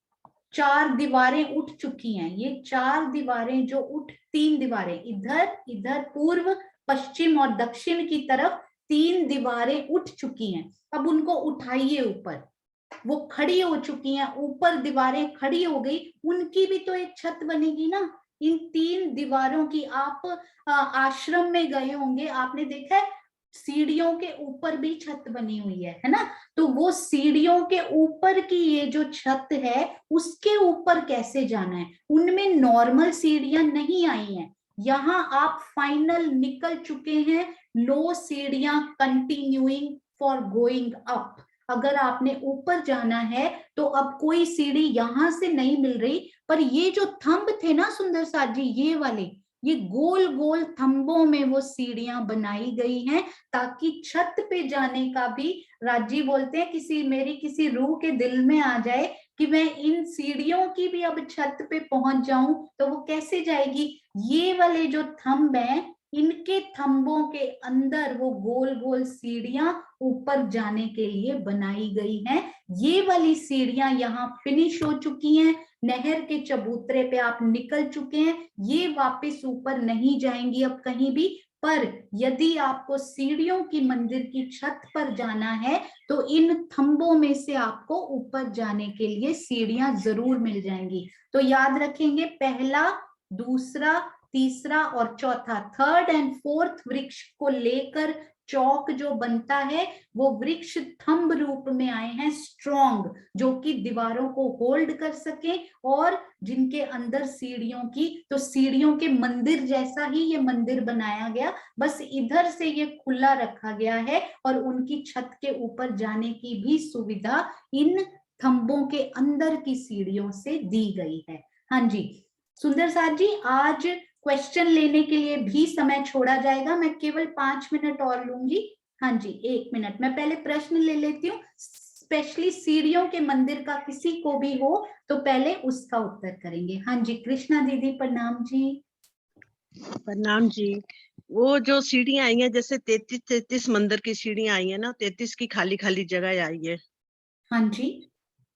4 दीवारें उठ चुकी हैं, ये 4 दीवारें जो 3 दीवारें इधर इधर पूर्व पश्चिम और दक्षिण की तरफ 3 दीवारें उठ चुकी हैं। अब उनको उठाइए ऊपर, वो खड़ी हो चुकी हैं, ऊपर दीवारें खड़ी हो गई, उनकी भी तो एक छत बनेगी ना। इन 3 दीवारों की, आप आश्रम में गए होंगे, आपने देखा है सीढ़ियों के ऊपर भी छत बनी हुई है ना। तो वो सीढ़ियों के ऊपर की ये जो छत है, उसके ऊपर कैसे जाना है, उनमें नॉर्मल सीढ़ियां नहीं आई हैं, यहाँ आप फाइनल निकल चुके हैं, नो सीढ़ियां कंटिन्यूइंग फॉर गोइंग अप। अगर आपने ऊपर जाना है तो अब कोई सीढ़ी यहां से नहीं मिल रही, पर ये जो थंब थे ना सुंदर साथ जी, ये वाले, ये गोल गोल थंबों में वो सीढ़ियां बनाई गई हैं, ताकि छत पे जाने का भी, राजी बोलते हैं किसी, मेरी किसी रूह के दिल में आ जाए कि मैं इन सीढ़ियों की भी अब छत पे पहुंच जाऊं, तो वो कैसे जाएगी, ये वाले जो थंब हैं, इनके थंबों के अंदर वो गोल गोल सीढ़ियां ऊपर जाने के लिए बनाई गई हैं। ये वाली सीढ़ियां यहाँ फिनिश हो चुकी हैं, नहर के चबूतरे पे आप निकल चुके हैं, ये वापस ऊपर नहीं जाएंगी अब कहीं भी। पर यदि आपको सीढ़ियों की मंदिर की छत पर जाना है तो इन थंबों में से आपको ऊपर जाने के लिए सीढ़ियां जरूर मिल जाएंगी। तो याद रखेंगे, पहला, दूसरा, तीसरा और चौथा, 3rd and 4th वृक्ष को लेकर चौक जो बनता है, वो वृक्ष थंब रूप में आए हैं, स्ट्रॉन्ग, जो कि दीवारों को होल्ड कर सके, और जिनके अंदर सीढ़ियों की, तो सीढ़ियों के मंदिर जैसा ही ये मंदिर बनाया गया, बस इधर से ये खुला रखा गया है, और उनकी छत के ऊपर जाने की भी सुविधा इन थंबों के अंदर की सीढ़ियों से दी गई है। हाँ जी सुंदर साथ जी, आज क्वेश्चन लेने के लिए भी समय छोड़ा जाएगा, मैं केवल 5 मिनट और लूंगी। हाँ जी 1 मिनट, मैं पहले प्रश्न ले लेती हूँ, स्पेशली सीढ़ियों के मंदिर का किसी को भी हो तो पहले उसका उत्तर करेंगे। हाँ जी कृष्णा दीदी प्रणाम जी। प्रणाम जी। वो जो सीढ़ियां आई हैं, जैसे 33 मंदिर की सीढ़ियां आई हैं ना, 33 की खाली खाली जगह आई है। हाँ जी,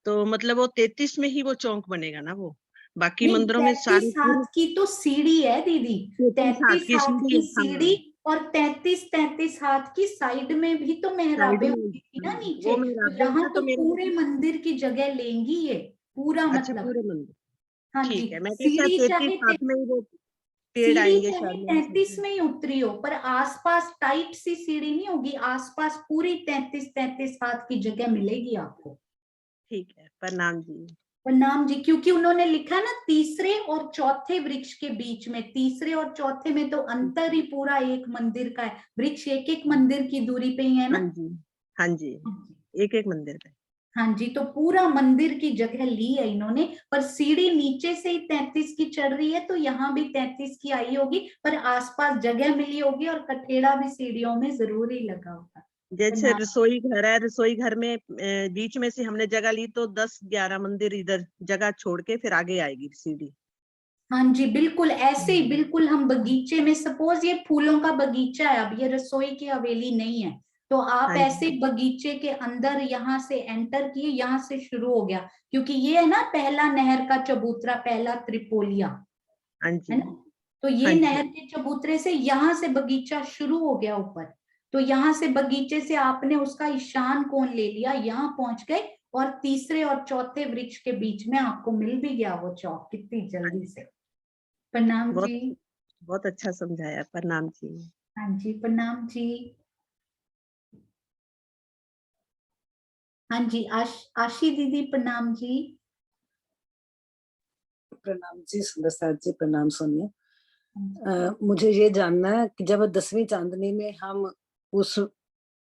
तो मतलब वो 33 में ही वो चौक बनेगा ना, वो बाकी नहीं मंदिरों में 33 सारे हाथ की तो सीढ़ी है दीदी, 33 हाथ 33 की हाथ सीढ़ी की है। हाँ, सीढ़ी, और 33 हाथ की साइड में भी तो साइड मेहराबें में, होती थी ना नीचे, वो तो मेरा यहाँ तो तो मेरे, पूरे मंदिर की जगह लेंगी ये, पूरा अच्छा मतलब। पूरे मंदिर, हाँ जी, ठीक है। मैं क्या शायद सीढ़ी 33 चाहे हाथ में ही वो पेड़ सीढ़ी आएंगे चाहे शायद, मैं 33 में ही उतरी हो, पर आसपास टाइट सी सीढ़ी नहीं होगी, आसपास पूरी 33 हाथ की जगह मिलेगी आपको। ठीक है। प्रणाम जी। प्रणाम जी, क्योंकि उन्होंने लिखा ना तीसरे और चौथे वृक्ष के बीच में, तीसरे और चौथे में तो अंतर ही पूरा एक मंदिर का है, वृक्ष एक एक मंदिर की दूरी पे ही है हाँ ना। जी, हाँ जी, एक एक मंदिर पे। हाँ जी, तो पूरा मंदिर की जगह ली है इन्होंने, पर सीढ़ी नीचे से ही 33 की चढ़ रही है, तो यहाँ भी 33 की आई होगी, पर आसपास जगह मिली होगी, और कठेड़ा भी सीढ़ियों में जरूर ही लगा होगा। जैसे रसोई घर है, रसोई घर में बीच में से हमने जगह ली तो 10-11 मंदिर इधर जगह छोड़ के फिर आगे आएगी सीढ़ी। हाँ जी बिल्कुल ऐसे ही, बिल्कुल हम बगीचे में, सपोज ये फूलों का बगीचा है, अब ये रसोई की हवेली नहीं है, तो आप हाँ ऐसे जी, बगीचे के अंदर यहाँ से एंटर किए, यहाँ से शुरू हो गया, क्योंकि ये है ना पहला नहर का चबूतरा, पहला त्रिपोलिया, हाँ है जी, ना। तो ये हाँ जी, नहर के चबूतरे से यहाँ से बगीचा शुरू हो गया ऊपर, तो यहाँ से बगीचे से आपने उसका ईशान कोण ले लिया, यहाँ पहुंच गए और तीसरे और चौथे वृक्ष के बीच में आपको मिल भी गया वो चौक, कितनी जल्दी से। प्रणाम बहुत जी। बहुत अच्छा समझाया, प्रणाम जी। हाँ जी, प्रणाम जी। हाँ जी, आशी दीदी प्रणाम जी। प्रणाम जी सुंदर जी, प्रणाम सोनिया। मुझे ये जानना है कि जब 10वीं चांदनी में हम उस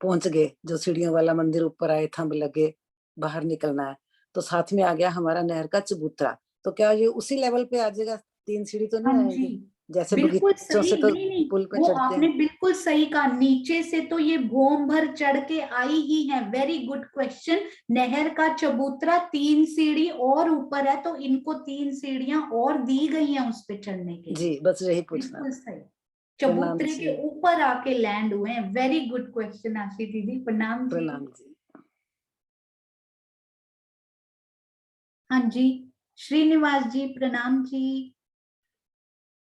पहुंच गए, जो सीढ़ियों वाला मंदिर ऊपर आए, थंब लगे, बाहर निकलना है, तो साथ में आ गया हमारा नहर का चबूतरा, तो क्या ये उसी लेवल पे आ जाएगा? 3 सीढ़ी तो हाँ नहीं जी, आएंगी जैसे बिल्कुल बगीचों सही। से तो नहीं नहीं, पुल पे वो चढ़ते आपने हैं? बिल्कुल सही कहा, नीचे से तो ये भोम भर चढ़ के आई ही है। Very good question. नहर का चबूतरा 3 सीढ़ी और ऊपर है, तो इनको 3 सीढ़ियां और दी गई हैं उस पे चढ़ने के लिए। जी, बस यही पूछना बिल्कुल था। सही, प्रणाम चबूतरे के जी। ऊपर आके लैंड हुए हैं। वेरी गुड क्वेश्चन आशी दीदी, प्रणाम जी। प्रणाम जी। हाँ जी, श्रीनिवास जी प्रणाम जी।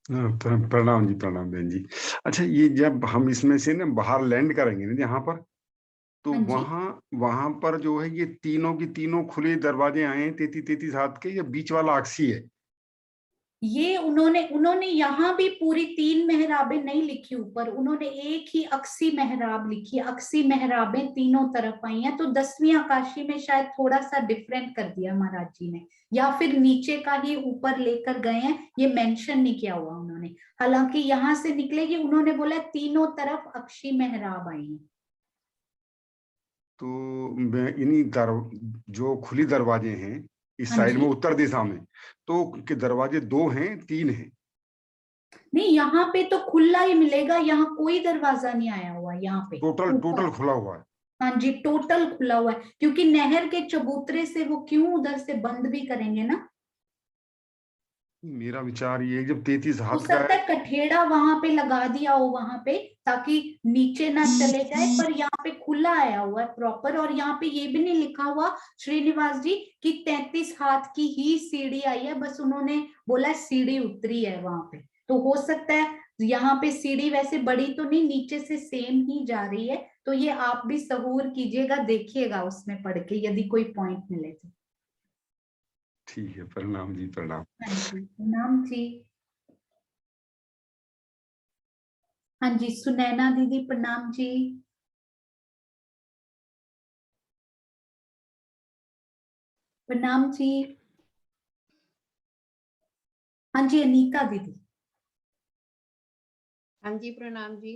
प्रणाम जी, प्रणाम बहन जी। अच्छा, ये जब हम इसमें से ना बाहर लैंड करेंगे ना यहाँ पर, तो हाँ जी, वहां पर जो है ये तीनों की तीनों खुले दरवाजे आए हैं 33 हाथ के, या बीच वाला अक्सी है? ये उन्होंने यहाँ भी पूरी 3 मेहराबें नहीं लिखी ऊपर, उन्होंने एक ही अक्सी मेहराब लिखी। अक्सी मेहराबें तीनों तरफ आई हैं, तो 10वीं आकाशी में शायद थोड़ा सा डिफरेंट कर दिया महाराज जी ने, या फिर नीचे का ही ऊपर लेकर गए हैं, ये मेंशन नहीं किया हुआ उन्होंने। हालांकि यहाँ से निकलेगी, उन्होंने बोला तीनों तरफ अक्सी मेहराब आई है। तो जो खुली दरवाजे हैं इस हाँ साइड जी, में उत्तर दिशा में, तो के दरवाजे 2 हैं 3 हैं? नहीं यहाँ पे तो खुला ही मिलेगा, यहाँ कोई दरवाजा नहीं आया हुआ यहाँ पे टोटल ऊपर। खुला हुआ है? हाँ जी, टोटल खुला हुआ है, क्योंकि नहर के चबूतरे से वो क्यों उधर से बंद भी करेंगे ना। मेरा विचार ये है, जब 33 हो हाथ का सकता है। है कठेड़ा वहां पे लगा दिया हो वहां पे, ताकि नीचे ना चले जाए, पर यहाँ पे खुला आया हुआ है प्रॉपर। और यहाँ पे ये भी नहीं लिखा हुआ श्रीनिवास जी कि 33 हाथ की ही सीढ़ी आई है, बस उन्होंने बोला सीढ़ी उतरी है वहां पे। तो हो सकता है यहाँ पे सीढ़ी वैसे बड़ी तो नहीं, नीचे से सेम ही जा रही है। तो ये आप भी सहूर कीजिएगा, देखिएगा उसमें पढ़ के, यदि कोई पॉइंट मिले तो। ठीक है, प्रणाम जी, प्रणाम। हाँ जी, नाम जी। हाँ जी, सुनैना दीदी प्रणाम जी। प्रणाम जी। हाँ जी, अनीता दीदी। हाँ जी, प्रणाम जी।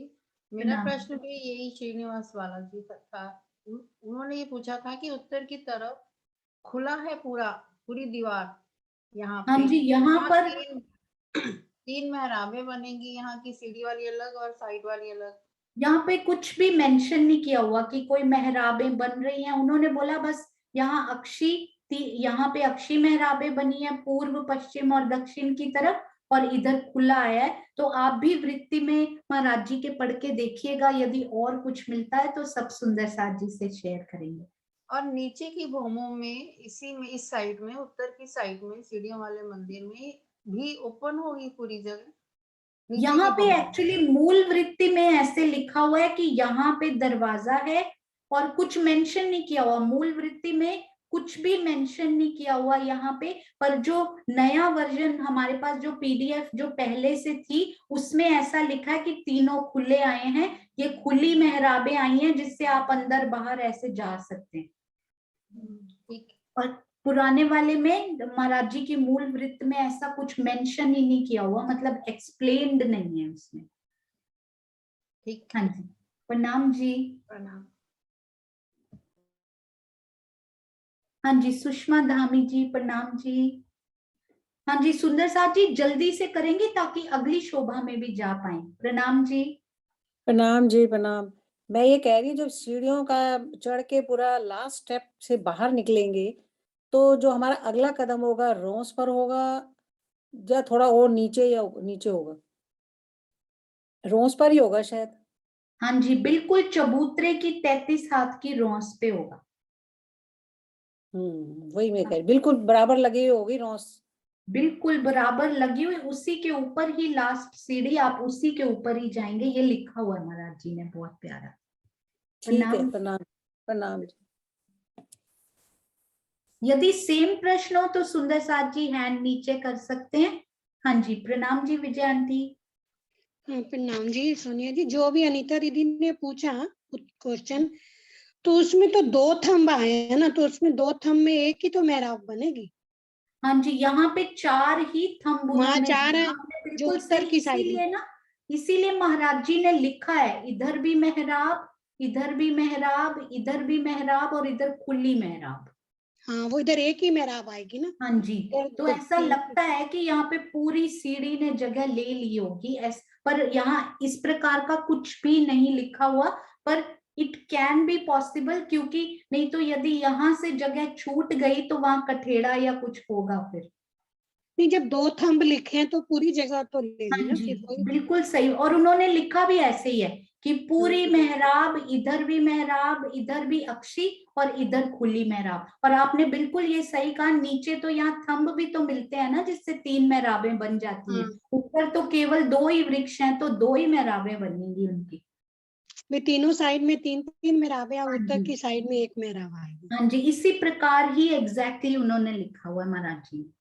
मेरा प्रणाम। प्रश्न भी यही श्रीनिवास वाला जी था। उन्होंने ये पूछा था कि उत्तर की तरफ खुला है पूरी दीवार यहाँ हाँ पे, जी, यहाँ यहाँ पर 3 मेहराबें बनेंगी, यहाँ की सीढ़ी वाली अलग और साइड वाली अलग। यहाँ पे कुछ भी मेंशन नहीं किया हुआ कि कोई मेहराबें बन रही हैं। उन्होंने बोला बस यहाँ यहाँ पे अक्षी मेहराबें बनी है पूर्व पश्चिम और दक्षिण की तरफ, और इधर खुला आया है। तो आप भी वृत्ति में महाराज जी के पढ़ के देखिएगा, यदि और कुछ मिलता है तो सब सुंदर साथ जी से शेयर करेंगे। और नीचे की भूमों में, इसी में, इस साइड में, उत्तर की साइड में, सीढ़ियों वाले मंदिर में भी ओपन होगी पूरी जगह नीचे यहाँ की पे भूमों में। एक्चुअली मूल वृत्ति में ऐसे लिखा हुआ है कि यहाँ पे दरवाजा है, और कुछ मेंशन नहीं किया हुआ मूल वृत्ति में, कुछ भी मेंशन नहीं किया हुआ यहाँ पे। पर जो नया वर्जन हमारे पास, जो पीडीएफ जो पहले से थी, उसमें ऐसा लिखा है कि तीनों खुले आए हैं, ये खुली मेहराबें आई हैं, जिससे आप अंदर बाहर ऐसे जा सकते हैं। ठीक। और पुराने वाले में महाराज जी की मूल वृत्त में ऐसा कुछ मेंशन ही नहीं किया हुआ, मतलब एक्सप्लेन्ड नहीं है उसमें। ठीक। हाँ जी, प्रणाम जी। प्रणाम। हाँ जी, सुषमा धामी जी प्रणाम जी। हाँ जी, सुंदर साथ जी जल्दी से करेंगे ताकि अगली शोभा में भी जा पाए। प्रणाम जी। प्रणाम जी, प्रणाम। मैं ये कह रही हूँ, जब सीढ़ियों का चढ़ के पूरा लास्ट स्टेप से बाहर निकलेंगे, तो जो हमारा अगला कदम होगा रोंस पर होगा, या थोड़ा और नीचे, या नीचे होगा? रोंस पर ही होगा शायद। हाँ जी, बिल्कुल चबूतरे की 33 हाथ की रोंस पे होगा। वही मैं कह रही, बिल्कुल बराबर लगी हुई होगी रोंस। बिल्कुल बराबर लगी हुई, उसी के ऊपर ही लास्ट सीढ़ी, आप उसी के ऊपर ही जाएंगे, ये लिखा हुआ है महाराज जी ने, बहुत प्यारा। ठीक है, प्रणाम। प्रणाम प्रणाम। यदि सेम प्रश्न हो तो सुंदर साथ जी हैंड नीचे कर सकते हैं। हाँ जी, प्रणाम जी विजय आंटी। हाँ, प्रणाम जी सोनिया जी। जो भी अनीता दीदी ने पूछा क्वेश्चन, तो उसमें तो 2 थंब आए हैं ना, तो उसमें 2 थंब में एक ही तो मेहराब बनेगी। हाँ जी, यहाँ पे 4 ही थंब वहाँ उन्होंने 4 दिया, है आपने जो बिल्कुल उत्तर सही, की साइड में। इसीलिए ना, इसीलिए महाराज जी ने लिखा है इधर भी मेहराब, इधर भी मेहराब, इधर भी मेहराब और इधर खुली मेहराब। हाँ, वो इधर एक ही मेहराब आएगी ना। हाँ जी, इधर तो ऐसा लगता है कि यहाँ पे पूरी सीढ़ी ने जगह ले ली होगी, पर यहाँ इस प्रकार का कुछ भी नहीं लिखा हुआ, पर इट कैन बी पॉसिबल, क्योंकि नहीं तो यदि यहाँ से जगह छूट गई तो वहां कठेड़ा या कुछ होगा फिर। नहीं, जब 2 थंब लिखे हैं तो पूरी जगह तो ले ली हाँ ना जी, फिर वही। बिल्कुल सही, और उन्होंने लिखा भी ऐसे ही है कि पूरी हाँ। मेहराब, इधर भी मेहराब, इधर भी अक्षी और इधर खुली मेहराब। और आपने बिल्कुल ये सही कहा, नीचे तो यहाँ थंब भी तो मिलते हैं ना, जिससे 3 मेहराबें बन जाती हैं। हाँ, ऊपर तो केवल 2 ही वृक्ष हैं, तो 2 ही मेहराबें बनेंगी उनकी। वे तीनों साइड में 3-3 मेहराब है, हाँ उत्तर जी, की साइड में 1 मेहराब आएगी। हाँ जी, इसी प्रकार ही एग्जैक्टली उन्होंने लिखा हुआ है महाराज जी।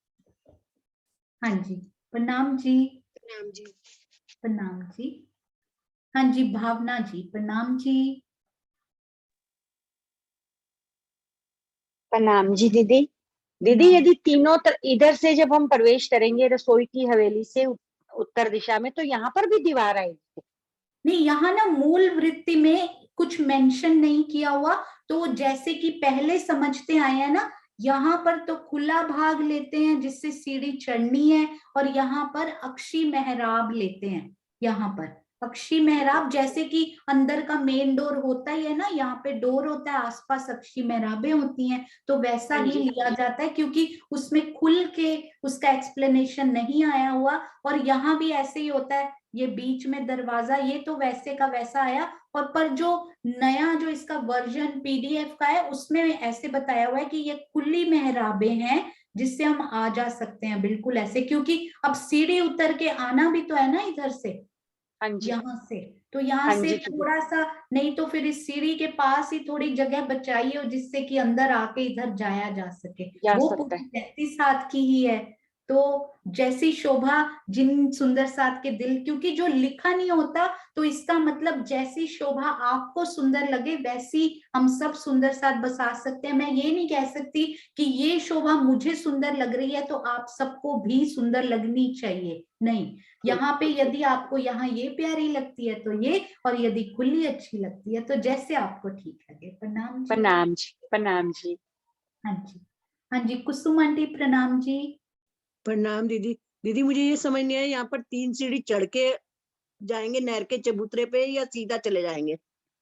हाँ जी, प्रणाम जी। प्रणाम जी। प्रणाम जी। हाँ जी, भावना जी, प्रणाम जी। प्रणाम जी दीदी। दीदी प्रणाम। यदि तीनों इधर से जब हम प्रवेश करेंगे रसोई की हवेली से उत्तर दिशा में, तो यहाँ पर भी दीवार आएगी? नहीं, यहाँ ना मूल वृत्ति में कुछ मेंशन नहीं किया हुआ, तो जैसे कि पहले समझते आए हैं ना, यहाँ पर तो खुला भाग लेते हैं जिससे सीढ़ी चढ़नी है, और यहाँ पर अक्षी मेहराब लेते हैं। यहाँ पर अक्षी मेहराब, जैसे कि अंदर का मेन डोर होता ही है ना, यहाँ पे डोर होता है, आसपास अक्षी मेहराबें होती हैं, तो वैसा हाँ ही जी। लिया जाता है, क्योंकि उसमें खुल के उसका एक्सप्लेनेशन नहीं आया हुआ। और यहाँ भी ऐसे ही होता है, ये बीच में दरवाजा, ये तो वैसे का वैसा आया, और पर जो नया जो इसका वर्जन पीडीएफ का है, उसमें ऐसे बताया हुआ है कि ये खुली मेहराबें हैं जिससे हम आ जा सकते हैं, बिल्कुल ऐसे, क्योंकि अब सीढ़ी उतर के आना भी तो है ना इधर से, हाँ जी। यहाँ से, तो यहाँ हाँ से जी दीदी। थोड़ा सा, नहीं तो फिर इस सीढ़ी के पास ही थोड़ी जगह बचाई हो जिससे कि अंदर आके इधर जाया जा सके, जा वो सकता पूरी है। 33 हाथ की ही है। तो जैसी शोभा जिन सुंदर साथ के दिल, क्योंकि जो लिखा नहीं होता, तो इसका मतलब जैसी शोभा आपको सुंदर लगे वैसी हम सब सुंदर साथ बसा सकते हैं। मैं ये नहीं कह सकती कि ये शोभा मुझे सुंदर लग रही है तो आप सबको भी सुंदर लगनी चाहिए, नहीं। यहाँ पे यदि आपको यहाँ ये प्यारी लगती है तो ये, और यदि खुली अच्छी लगती है तो जैसे आपको ठीक लगे। प्रणाम जी। प्रणाम जी। प्रणाम जी। हाँ जी, हाँ जी, कुसुम आंटी प्रणाम जी। प्रणाम दीदी। दीदी मुझे ये समझ नहीं आया, यहाँ पर 3 सीढ़ी चढ़ के जाएंगे नहर के चबूतरे पे या सीधा चले जाएंगे?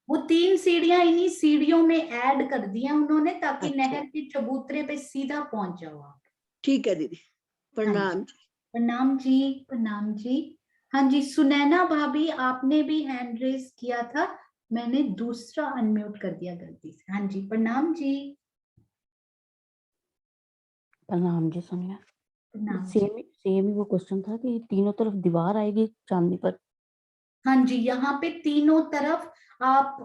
वो 3 सीढ़ियां इन्हीं सीढ़ियों में ऐड कर दी हैं उन्होंने, ताकि अच्छा, नहर के चबूतरे पे सीधा पहुंच जाओ आप। ठीक है दीदी। हाँ जी, प्रणाम। प्रणाम जी। प्रणाम जी। हाँ जी, सुनैना भाभी आपने भी हैंड रेज किया था, मैंने दूसरा अनम्यूट कर दिया गलती से। हाँ जी, प्रणाम जी। प्रणाम जी सोनिया। प्रणाम जी। सेम ही वो क्वेश्चन था कि तीनों तरफ दीवार आएगी चांदनी पर। हाँ जी, यहाँ पे तीनों तरफ आप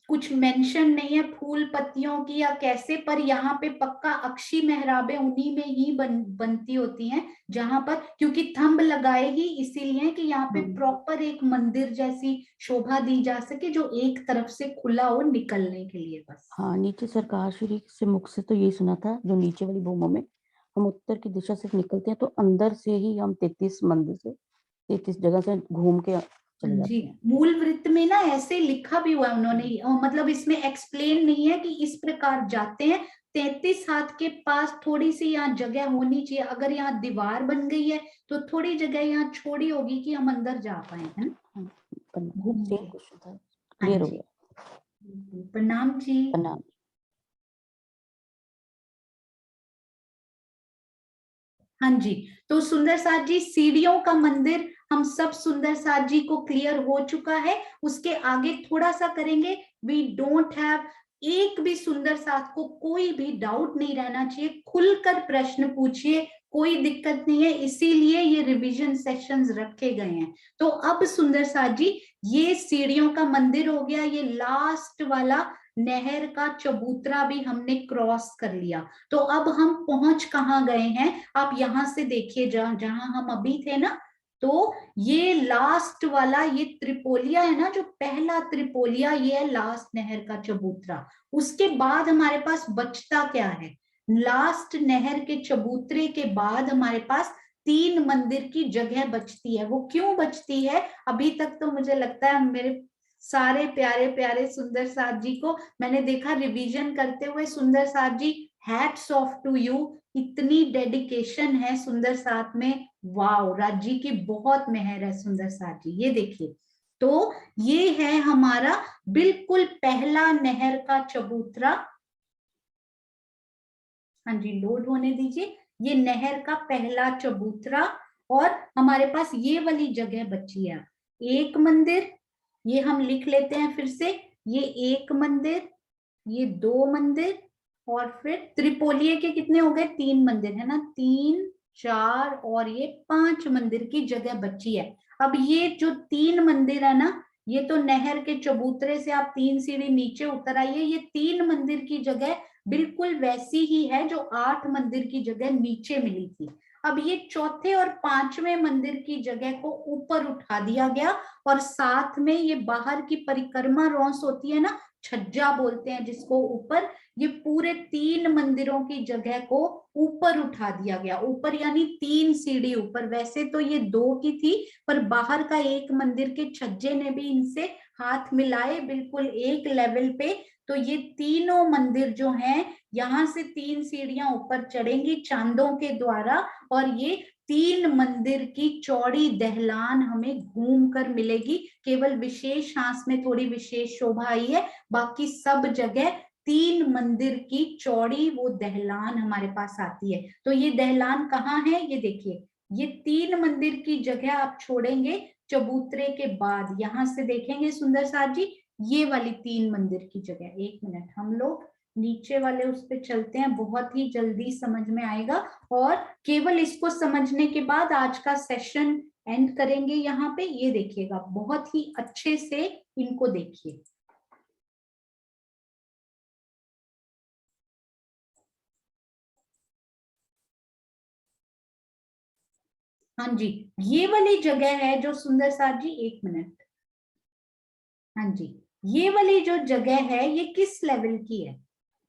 कुछ मेंशन नहीं है फूल पत्तियों की या कैसे, पर यहाँ पे पक्का अक्षी मेहराबें उन्हीं में ही बनती होती हैं, जहां पर, क्योंकि थंब लगाए ही इसीलिए कि यहाँ पे प्रॉपर एक मंदिर जैसी शोभा दी जा सके, जो एक तरफ से खुला हो निकलने के लिए बस। हाँ, नीचे सरकार श्री से मुख से तो यही सुना था, जो नीचे वाली भूमों में हम उत्तर की दिशा से निकलते हैं तो अंदर से ही हम 33 मंदिर से 33 जगह से घूम के चले जाते जी, हैं। मूल वृत्त में ना ऐसे लिखा भी हुआ है उन्होंने, मतलब इसमें एक्सप्लेन नहीं है कि इस प्रकार जाते हैं। 33 हाथ के पास थोड़ी सी यहाँ जगह होनी चाहिए, अगर यहाँ दीवार बन गई है तो थोड़ी जगह यहाँ छोड़ी होगी कि हम अंदर जा पाए, है ना, घूम सेम के। क्वेश्चन था, हाँ क्लियर हो जी, गया। प्रणाम जी। प्रणाम। हाँ जी, तो सुंदर साथ जी, सीढ़ियों का मंदिर हम सब सुंदर साथ जी को क्लियर हो चुका है। उसके आगे थोड़ा सा करेंगे, वी डोंट हैव एक भी सुंदर साथ को कोई भी डाउट नहीं रहना चाहिए, खुलकर प्रश्न पूछिए, कोई दिक्कत नहीं है, इसीलिए ये रिवीजन सेशंस रखे गए हैं। तो अब सुंदर साथ जी, ये सीढ़ियों का मंदिर हो गया, ये लास्ट वाला नहर का चबूतरा भी हमने क्रॉस कर लिया। तो अब हम पहुंच कहाँ गए हैं, आप यहां से देखिए, जहां हम अभी थे ना, तो ये लास्ट वाला, ये त्रिपोलिया है ना, जो पहला त्रिपोलिया, ये है लास्ट नहर का चबूतरा। उसके बाद हमारे पास बचता क्या है, लास्ट नहर के चबूतरे के बाद हमारे पास 3 मंदिर की जगह बचती है। वो क्यों बचती है, अभी तक तो मुझे लगता है मेरे सारे प्यारे प्यारे सुंदर साथ जी को मैंने देखा रिवीजन करते हुए। सुंदर साथ जी, हैट्स ऑफ टू यू, इतनी डेडिकेशन है सुंदर साथ में, वाओ, राज जी की बहुत मेहर है सुंदर साथ जी। ये देखिए, तो ये है हमारा बिल्कुल पहला नहर का चबूतरा। हाँ जी, लोड होने दीजिए। ये नहर का पहला चबूतरा, और हमारे पास ये वाली जगह बची है, एक मंदिर, ये हम लिख लेते हैं फिर से, ये एक मंदिर, ये 2 मंदिर, और फिर त्रिपोलिये के कितने हो गए, 3 मंदिर है ना, 3, 4 और ये 5 मंदिर की जगह बची है। अब ये जो 3 मंदिर है ना, ये तो नहर के चबूतरे से आप 3 सीढ़ी नीचे उतर आइए, ये 3 मंदिर की जगह बिल्कुल वैसी ही है जो 8 मंदिर की जगह नीचे मिली थी। अब ये चौथे और 5वें मंदिर की जगह को ऊपर उठा दिया गया, और साथ में ये बाहर की परिक्रमा रौंस होती है ना, छज्जा बोलते हैं जिसको, ऊपर, ये पूरे 3 मंदिरों की जगह को ऊपर उठा दिया गया। ऊपर यानी 3 सीढ़ी ऊपर, वैसे तो ये 2 की थी, पर बाहर का एक मंदिर के छज्जे ने भी इनसे हाथ मिलाए बिल्कुल एक लेवल पे। तो ये तीनों मंदिर जो हैं, यहाँ से 3 सीढ़ियां ऊपर चढ़ेंगी चांदों के द्वारा, और ये 3 मंदिर की चौड़ी दहलान हमें घूम कर मिलेगी। केवल विशेष हांस में थोड़ी विशेष शोभा आई है, बाकी सब जगह 3 मंदिर की चौड़ी वो दहलान हमारे पास आती है। तो ये दहलान कहाँ है, ये देखिए, ये 3 मंदिर की जगह आप छोड़ेंगे चबूतरे के बाद, यहां से देखेंगे सुंदर साथ जी, ये वाली 3 मंदिर की जगह। एक मिनट, हम लोग नीचे वाले उस पे चलते हैं, बहुत ही जल्दी समझ में आएगा, और केवल इसको समझने के बाद आज का सेशन एंड करेंगे। यहाँ पे ये देखिएगा, बहुत ही अच्छे से इनको देखिए। हाँ जी, ये वाली जगह है जो सुंदर साथ जी, एक मिनट, हाँ जी, ये वाली जो जगह है ये किस लेवल की है,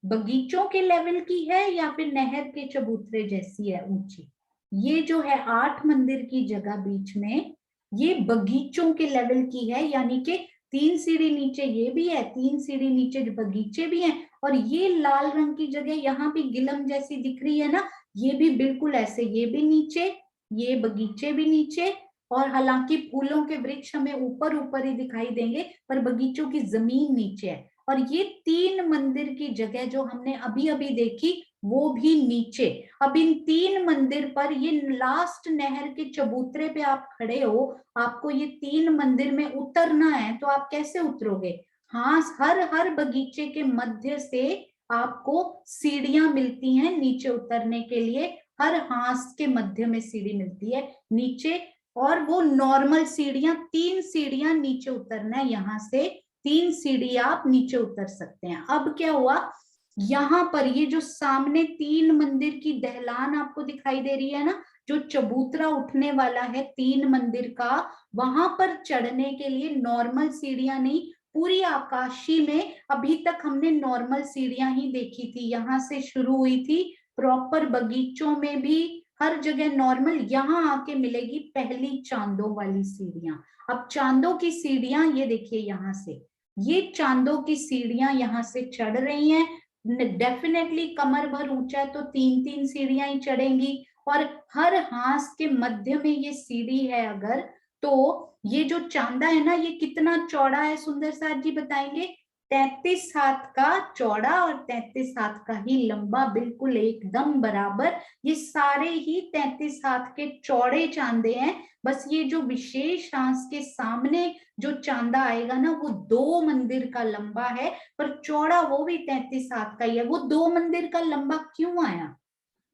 बगीचों के लेवल की है या फिर नहर के चबूतरे जैसी है ऊंची? ये जो है 8 मंदिर की जगह बीच में, ये बगीचों के लेवल की है, यानी कि 3 सीढ़ी नीचे ये भी है, 3 सीढ़ी नीचे बगीचे भी हैं, और ये लाल रंग की जगह यहाँ भी गिलम जैसी दिख रही है ना, ये भी बिल्कुल ऐसे, ये भी नीचे, ये बगीचे भी नीचे, और हालांकि फूलों के वृक्ष हमें ऊपर ऊपर ही दिखाई देंगे, पर बगीचों की जमीन नीचे है। और ये 3 मंदिर की जगह जो हमने अभी अभी देखी, वो भी नीचे। अब इन 3 मंदिर पर, ये लास्ट नहर के चबूतरे पे आप खड़े हो, आपको ये 3 मंदिर में उतरना है, तो आप कैसे उतरोगे? हाँ, हर बगीचे के मध्य से आपको सीढ़ियां मिलती हैं नीचे उतरने के लिए, हर हांस के मध्य में सीढ़ी मिलती है नीचे, और वो नॉर्मल सीढ़ियां, 3 सीढ़ियां नीचे उतरना है, यहाँ से 3 सीढ़ी आप नीचे उतर सकते हैं। अब क्या हुआ, यहाँ पर ये जो सामने 3 मंदिर की दहलान आपको दिखाई दे रही है ना, जो चबूतरा उठने वाला है 3 मंदिर का, वहां पर चढ़ने के लिए नॉर्मल सीढ़ियां नहीं, पूरी आकाशी में अभी तक हमने नॉर्मल सीढ़ियां ही देखी थी, यहाँ से शुरू हुई थी, प्रॉपर बगीचों में भी हर जगह नॉर्मल, यहाँ आके मिलेगी पहली चांदों वाली सीढ़ियां। अब चांदों की सीढ़ियां ये देखिए, यहाँ से ये चांदों की सीढ़ियां यहाँ से चढ़ रही हैं, डेफिनेटली कमर भर ऊंचा है तो 3-3 सीढ़ियां ही चढ़ेंगी, और हर हांस के मध्य में ये सीढ़ी है अगर, तो ये जो चांदा है ना, ये कितना चौड़ा है सुंदर साथ जी बताएंगे? 33 हाथ का चौड़ा और 33 हाथ का ही लंबा, बिल्कुल एकदम बराबर। ये सारे ही 33 हाथ के चौड़े चांदे हैं, बस ये जो विशेष हांस के सामने जो चांदा आएगा ना, वो 2 मंदिर का लंबा है, पर चौड़ा वो भी 33 हाथ का ही है। वो 2 मंदिर का लंबा क्यों आया?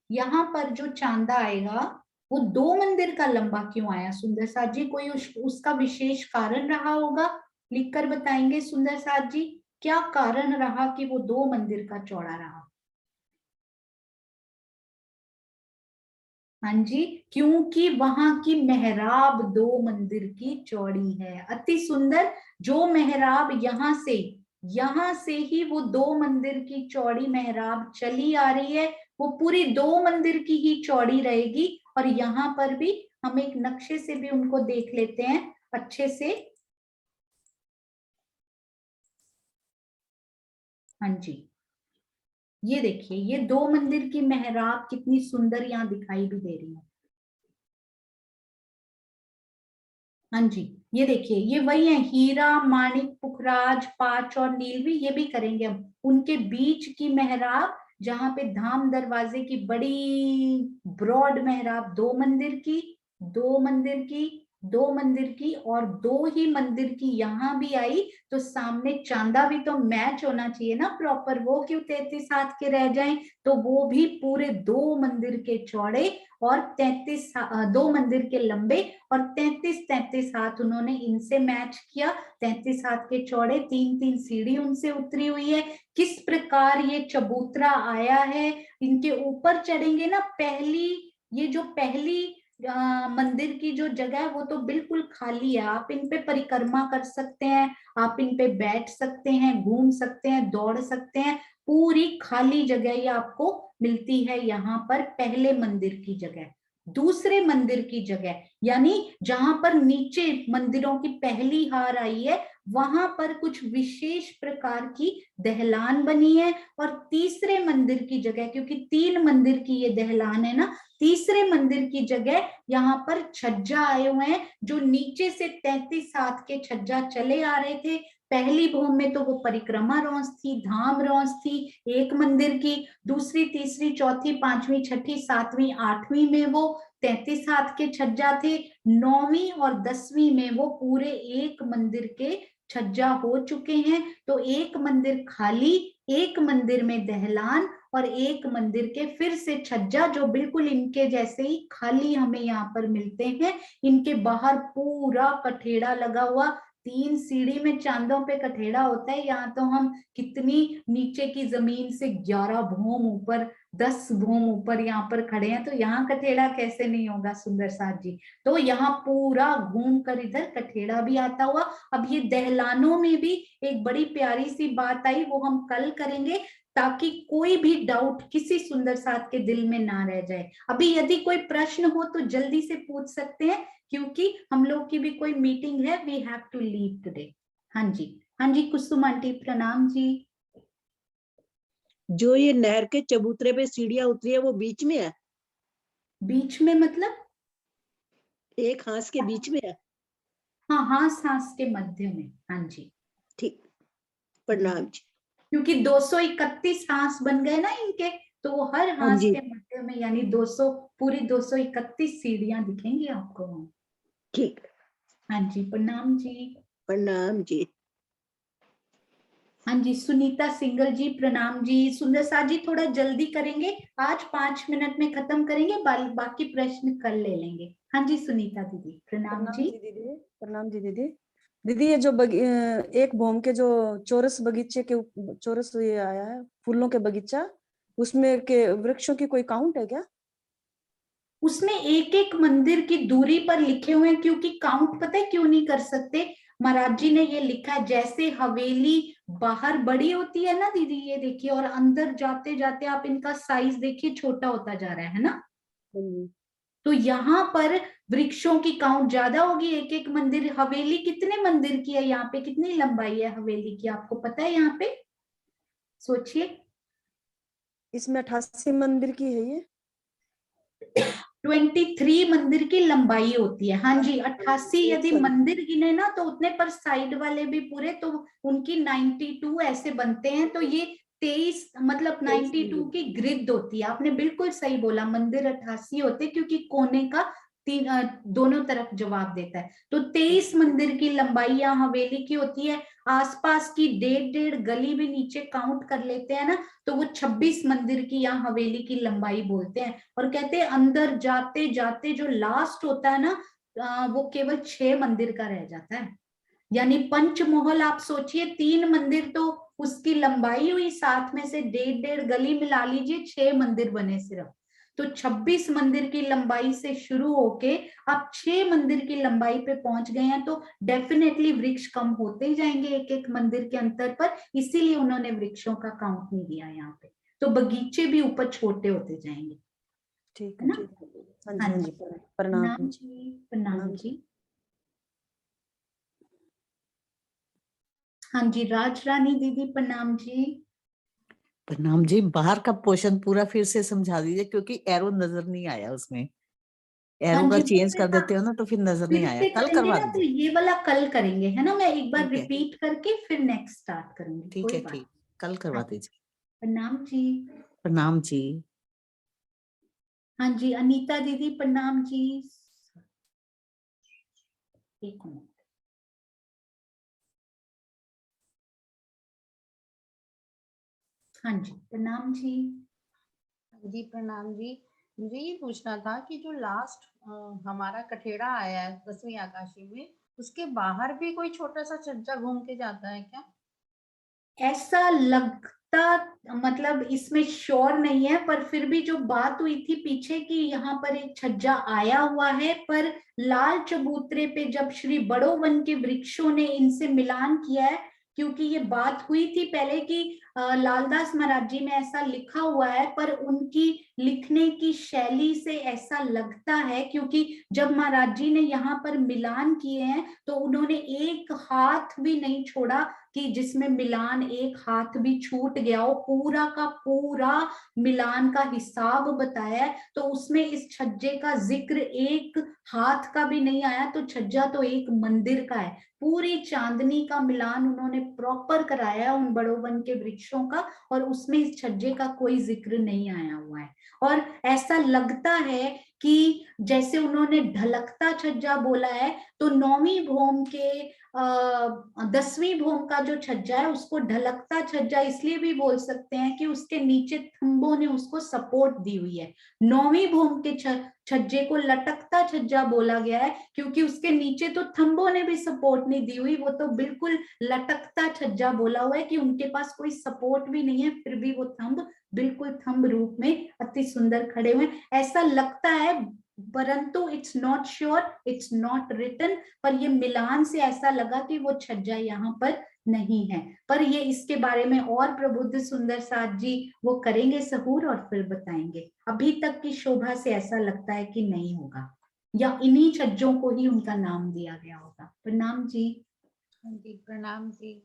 यहाँ पर जो चांदा आएगा वो 2 मंदिर का लंबा क्यों आया? सुंदर साथ जी, कोई उसका विशेष कारण रहा होगा, लिखकर बताएंगे सुंदर साथ जी, क्या कारण रहा कि वो 2 मंदिर का चौड़ा रहा? हाँ जी, क्योंकि वहां की मेहराब 2 मंदिर की चौड़ी है। अति सुंदर। जो मेहराब यहाँ से ही वो 2 मंदिर की चौड़ी मेहराब चली आ रही है, वो पूरी 2 मंदिर की ही चौड़ी रहेगी। और यहाँ पर भी हम एक नक्शे से भी उनको देख लेते हैं अच्छे से। हाँ जी, ये देखिए, ये 2 मंदिर की मेहराब कितनी सुंदर यहाँ दिखाई भी दे रही है। हाँ जी, ये देखिए, ये वही है, हीरा, माणिक, पुखराज, पांच और नीलवी, ये भी करेंगे हम। उनके बीच की मेहराब, जहां पे धाम दरवाजे की बड़ी ब्रॉड मेहराब, 2 मंदिर की, 2 मंदिर की, 2 मंदिर की और 2 ही मंदिर की यहाँ भी आई, तो सामने चांदा भी तो मैच होना चाहिए ना प्रॉपर। वो क्यों 33 हाथ के रह जाएं? तो वो भी पूरे 2 मंदिर के चौड़े और 2 मंदिर के लंबे और 33 हाथ उन्होंने इनसे मैच किया। 33 हाथ के चौड़े, 3-3 सीढ़ी उनसे उतरी हुई है। किस प्रकार ये चबूतरा आया है, इनके ऊपर चढ़ेंगे ना, ये जो पहली मंदिर की जो जगह है वो तो बिल्कुल खाली है। आप इन पे परिक्रमा कर सकते हैं, आप इन पे बैठ सकते हैं, घूम सकते हैं, दौड़ सकते हैं। पूरी खाली जगह ये आपको मिलती है यहाँ पर पहले मंदिर की जगह। दूसरे मंदिर की जगह, यानी जहां पर नीचे मंदिरों की पहली हार आई है, वहां पर कुछ विशेष प्रकार की दहलान बनी है। और तीसरे मंदिर की जगह, क्योंकि 3 मंदिर की ये दहलान है ना, तीसरे मंदिर की जगह यहाँ पर छज्जा आए हुए हैं, जो नीचे से 33 हाथ के छज्जा चले आ रहे थे। पहली भूमि में तो वो परिक्रमा रौंस थी, धाम रौंस थी एक मंदिर की। दूसरी, तीसरी, चौथी, पांचवी, छठी, सातवीं, आठवीं में वो 33 हाथ के छज्जा थे। 9वीं और 10वीं में वो पूरे एक मंदिर के छज्जा हो चुके हैं। तो एक मंदिर खाली, एक मंदिर में दहलान और एक मंदिर के फिर से छज्जा, जो बिल्कुल इनके जैसे ही खाली हमें यहाँ पर मिलते हैं। इनके बाहर पूरा कठेड़ा लगा हुआ, 3 सीढ़ी में चांदों पे कठेड़ा होता है। यहाँ तो हम कितनी नीचे की जमीन से 11 भूम ऊपर, 10 भूम ऊपर यहाँ पर खड़े हैं, तो यहाँ कठेड़ा कैसे नहीं होगा सुंदर साथ जी। तो यहाँ पूरा घूम कर इधर कठेड़ा भी आता हुआ। अब ये दहलानों में भी एक बड़ी प्यारी सी बात आई, वो हम कल करेंगे, ताकि कोई भी डाउट किसी सुंदर साथ के दिल में ना रह जाए। अभी यदि कोई प्रश्न हो तो जल्दी से पूछ सकते हैं, क्योंकि हम लोग की भी कोई मीटिंग है, we have to leave today. हाँ जी, हाँ जी, कुसुम आंटी प्रणाम जी। जो ये नहर के चबूतरे पे सीढ़ियां उतरी है, वो बीच में है? बीच में मतलब? एक हांस के बीच में है? हाँ, हांस के मध्य में। हाँ जी, ठीक, प्रणाम जी। क्योंकि 231 हांस बन गए ना इनके, तो वो हर हाँ हांस जी, के मध्य में, यानी 200, पूरी 231 सीढ़ियां दिखेंगी आपको। ठीक, हाँ जी, प्रणाम जी। प्रणाम जी। हाँ जी, सुनीता सिंगल जी प्रणाम जी। सुंदर साथ जी, थोड़ा जल्दी करेंगे, आज 5 मिनट में खत्म करेंगे, बाकी प्रश्न कल ले लेंगे। हाँ जी, सुनीता दीदी प्रणाम जी। दीदी, प्रणाम जी दीदी। दीदी, ये जो एक भूम के जो चौरस बगीचे के चौरस ये आया है, फूलों के बगीचा, उसमें के वृक्षों की कोई काउंट है क्या? उसमें एक एक मंदिर की दूरी पर लिखे हुए हैं, क्योंकि काउंट पता है क्यों नहीं कर सकते? महाराज जी ने ये लिखा है, जैसे हवेली बाहर बड़ी होती है ना दीदी, ये देखिए, और अंदर जाते जाते आप इनका साइज देखिए, छोटा होता जा रहा है ना। तो यहाँ पर वृक्षों की काउंट ज्यादा होगी। एक एक मंदिर, हवेली कितने मंदिर की है यहाँ पे, कितनी लंबाई है हवेली की, आपको पता है? यहाँ पे सोचिए। इसमें 88 मंदिर की है ये। 23 मंदिर की लंबाई होती है। हाँ जी, 88 यदि मंदिर गिने ना, तो उतने पर साइड वाले भी पूरे, तो उनकी 92 ऐसे बनते हैं। तो ये 23, मतलब 92 की ग्रिड होती है। आपने बिल्कुल सही बोला, मंदिर 88 होते, क्योंकि कोने का दोनों तरफ जवाब देता है। तो 23 मंदिर की लंबाई या हवेली की होती है। आसपास की 1.5 गली भी नीचे काउंट कर लेते हैं ना, तो वो 26 मंदिर की या हवेली की लंबाई बोलते हैं। और कहते हैं अंदर जाते जाते जो लास्ट होता है ना, वो केवल 6 मंदिर का रह जाता है। यानी पंचमोहल आप सोचिए, 3 मंदिर तो उसकी लंबाई हुई, साथ में से 1.5 गली मिला लीजिए, 6 मंदिर बने सिर्फ। तो 26 मंदिर की लंबाई से शुरू होके आप 6 मंदिर की लंबाई पे पहुंच गए हैं, तो डेफिनेटली वृक्ष कम होते ही जाएंगे एक एक मंदिर के अंतर पर। इसीलिए उन्होंने वृक्षों का काउंट नहीं दिया यहाँ पे। तो बगीचे भी ऊपर छोटे होते जाएंगे। ठीक है है ना? जी। हाँ जी प्रणाम प्रणाम जी। प्रणाम जी। हाँ जी, राज रानी दीदी प्रणाम जी। प्रणाम जी। बाहर का पोर्शन पूरा फिर से समझा दीजिए, क्योंकि एरो नजर नहीं आया उसमें। एरो हाँ का जी, चेंज कर देते हो ना तो फिर नजर नहीं फिर आया। से कल करेंगे करवा ना, तो दीजिए। ये वाला कल करेंगे, है ना? मैं एक बार ठीक है रिपीट करके फिर नेक्स्ट स्टार्ट करूंगी। ठीक कोई है बात ठीक, कल नहीं। करवा हाँ, दीजिए। प्रणाम जी। प्रणाम जी। हाँ जी, अनीता दीदी प्रणाम जी। एक मिनट। हाँ जी, प्रणाम जी। जी प्रणाम जी। मुझे ये पूछना था कि जो लास्ट हमारा कठेड़ा आया है 10वीं आकाशी में, उसके बाहर भी कोई छोटा सा छज्जा घूम के जाता है क्या? ऐसा लगता, मतलब इसमें श्योर नहीं है, पर फिर भी जो बात हुई थी पीछे कि यहाँ पर एक छज्जा आया हुआ है, पर लाल चबूतरे पे जब श्री बड़ो वन के वृक्षों ने इनसे मिलान किया है, क्योंकि ये बात हुई थी पहले कि लालदास महाराज जी में ऐसा लिखा हुआ है, पर उनकी लिखने की शैली से ऐसा लगता है, क्योंकि जब महाराज जी ने यहाँ पर मिलान किए हैं तो उन्होंने एक हाथ भी नहीं छोड़ा कि जिसमें मिलान एक हाथ भी छूट गया हो, पूरा का पूरा मिलान का हिसाब बताया है। तो उसमें इस छज्जे का जिक्र एक हाथ का भी नहीं आया, तो छज्जा तो एक मंदिर का है। पूरी चांदनी का मिलान उन्होंने प्रॉपर कराया उन बड़ो वन के वृक्षों का, और उसमें इस छज्जे का कोई जिक्र नहीं आया हुआ है। और ऐसा लगता है कि जैसे उन्होंने ढलकता छज्जा बोला है, तो 9वीं भौम के 10वीं भौम का जो छज्जा है उसको ढलकता छज्जा इसलिए भी बोल सकते हैं कि उसके नीचे थंबों ने उसको सपोर्ट दी हुई है। 9वीं भौम के छज्जे को लटकता छज्जा बोला गया है, क्योंकि उसके नीचे तो थंबों ने भी सपोर्ट नहीं दी हुई, वो तो बिल्कुल लटकता छज्जा बोला हुआ है कि उनके पास कोई सपोर्ट भी नहीं है, फिर भी वो थंब बिल्कुल थंब रूप में अति सुंदर खड़े हुए। ऐसा लगता है, परंतु it's not sure, it's not written, पर ये मिलान से ऐसा लगा कि वो छज्जा यहाँ पर नहीं है। पर ये इसके बारे में और प्रबुद्ध सुंदर साथ जी वो करेंगे सहूर और फिर बताएंगे। अभी तक की शोभा से ऐसा लगता है कि नहीं होगा, या इन्हीं छज्जों को ही उनका नाम दिया गया होगा। प्रणाम जी। हाँ जी प्रणाम जी।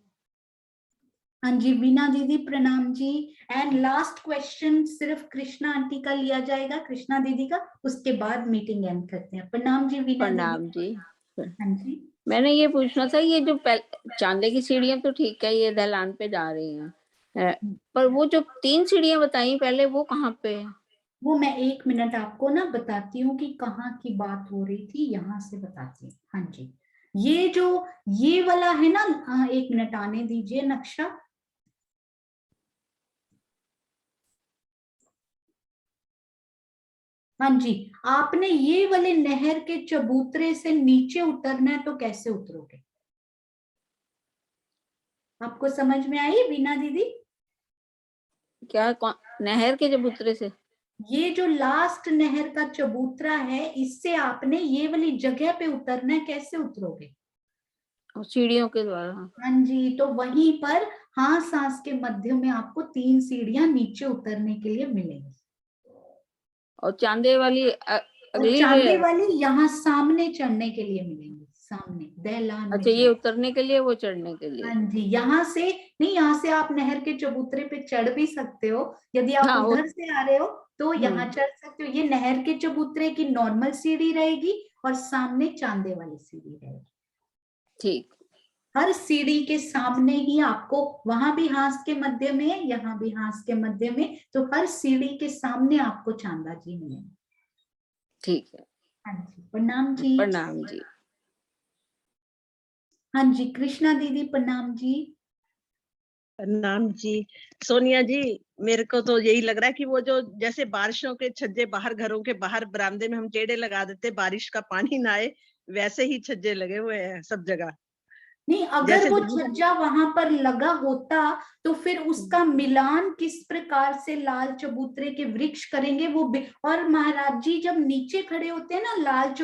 हाँ जी, वीना दीदी प्रणाम जी। एंड लास्ट क्वेश्चन सिर्फ कृष्णा आंटी का लिया जाएगा, कृष्णा दीदी का, उसके बाद मीटिंग एंड करते हैं। प्रणाम जी वीना प्रणाम दीदी। जी। हाँ जी, मैंने ये पूछना था, ये जो चांदे की सीढ़ियां तो ठीक है, ये ढलान पे जा रही हैं, पर वो जो 3 सीढ़ियां बताई पहले, वो कहाँ पे है? वो मैं 1 मिनट आपको ना बताती हूँ कि कहाँ की बात हो रही थी, यहाँ से बताती हूँ। हाँ जी, ये जो ये वाला है ना, 1 मिनट आने दीजिए नक्शा। हाँ जी, आपने ये वाले नहर के चबूतरे से नीचे उतरना है, तो कैसे उतरोगे? आपको समझ में आई वीना दीदी? क्या नहर के चबूतरे से? ये जो लास्ट नहर का चबूतरा है, इससे आपने ये वाली जगह पे उतरना है, कैसे उतरोगे? सीढ़ियों के द्वारा। हाँ जी, तो वहीं पर हाथ सांस के मध्य में आपको 3 सीढ़ियां नीचे उतरने के लिए मिलेंगी। और चांदे वाली और चांदे वाली यहाँ सामने चढ़ने के लिए मिलेंगी, सामने दहलान। अच्छा, ये उतरने के लिए, वो चढ़ने के लिए? हाँ जी, यहाँ से नहीं, यहाँ से आप नहर के चबूतरे पे चढ़ भी सकते हो, यदि आप उधर से आ रहे हो तो यहाँ चढ़ सकते हो। ये नहर के चबूतरे की नॉर्मल सीढ़ी रहेगी और सामने चांदे वाली सीढ़ी रहेगी। ठीक। हर सीढ़ी के सामने ही आपको, वहां भी हाथ के मध्य में, यहाँ भी हाथ के मध्य में, तो हर सीढ़ी के सामने आपको चांदा जी मिलेंगे। ठीक है। हाँ जी, प्रणाम जी। प्रणाम जी। हाँ जी, कृष्णा दीदी प्रणाम जी। प्रणाम जी। सोनिया जी, मेरे को तो यही लग रहा है कि वो जो जैसे बारिशों के छज्जे बाहर, घरों के बाहर बरामदे में हम टेढ़े लगा देते, बारिश का पानी ना आए, वैसे ही छज्जे लगे हुए हैं सब जगह। नहीं, अगर जैसे वो जगह छज्जा वहां पर लगा होता तो फिर उसका मिलान किस प्रकार से लाल चबूतरे के वृक्ष करेंगे और महाराज जी जब नीचे खड़े होते हैं ना लाल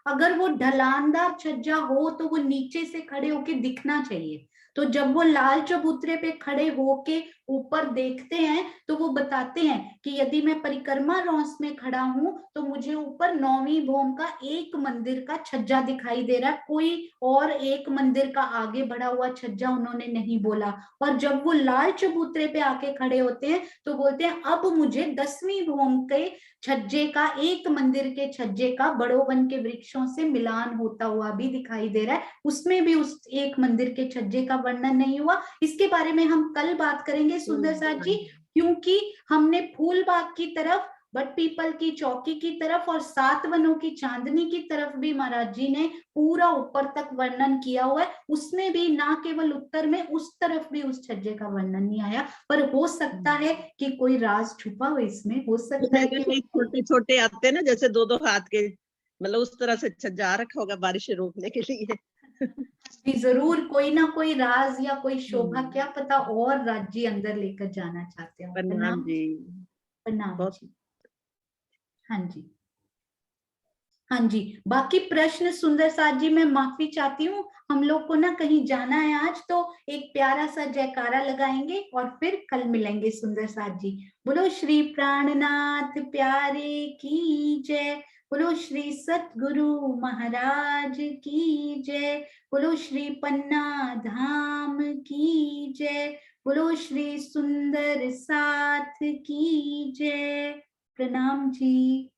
अगर वो ढलानदार छज्जा हो तो वो नीचे से खड़े होके दिखना चाहिए। तो जब वो लाल चबूतरे पे खड़े होके ऊपर देखते हैं तो वो बताते हैं कि यदि मैं परिक्रमा रॉस में खड़ा हूं तो मुझे ऊपर 9वीं भौम का एक मंदिर का छज्जा दिखाई दे रहा है, कोई और एक मंदिर का आगे बढ़ा हुआ छज्जा उन्होंने नहीं बोला। और जब वो लाल चबूतरे पे आके खड़े होते हैं तो बोलते हैं अब मुझे 10वीं भौम के छज्जे का, एक मंदिर के छज्जे का बड़ोवन के वृक्षों से मिलान होता हुआ भी दिखाई दे रहा है। उसमें भी उस एक मंदिर के छज्जे का वर्णन नहीं हुआ। इसके बारे में हम कल बात करेंगे सुंदर साथ जी, क्योंकि हमने फूल बाग की तरफ, बट पीपल की चौकी की तरफ और 7 वनों की चांदनी की तरफ भी महाराज जी ने पूरा ऊपर तक वर्णन किया हुआ है। उसमें भी ना केवल उत्तर में, उस तरफ भी उस छज्जे का वर्णन नहीं आया। पर हो सकता है कि कोई राज छुपा हो इसमें, हो सकता है कि छोटे छोटे आते हैं ना, जैसे 2-2 हाथ के, मतलब उस तरह से छज्जा आ रखा होगा बारिश रोकने के लिए। भी जरूर कोई ना कोई राज या कोई शोभा, क्या पता और राज्य अंदर लेकर जाना चाहते हो। प्रणाम जी। प्रणाम जी। हाँ जी, हाँ जी। बाकी प्रश्न सुंदर साथ जी, मैं माफी चाहती हूँ, हम लोग को ना कहीं जाना है आज, तो एक प्यारा सा जयकारा लगाएंगे और फिर कल मिलेंगे सुंदर साथ जी। बोलो श्री प्राणनाथ प्यारे की जय, बोलो श्री सतगुरु महाराज की जय, बोलो श्री पन्ना धाम की जय, बोलो श्री सुंदर साथ की जय। प्रणाम जी।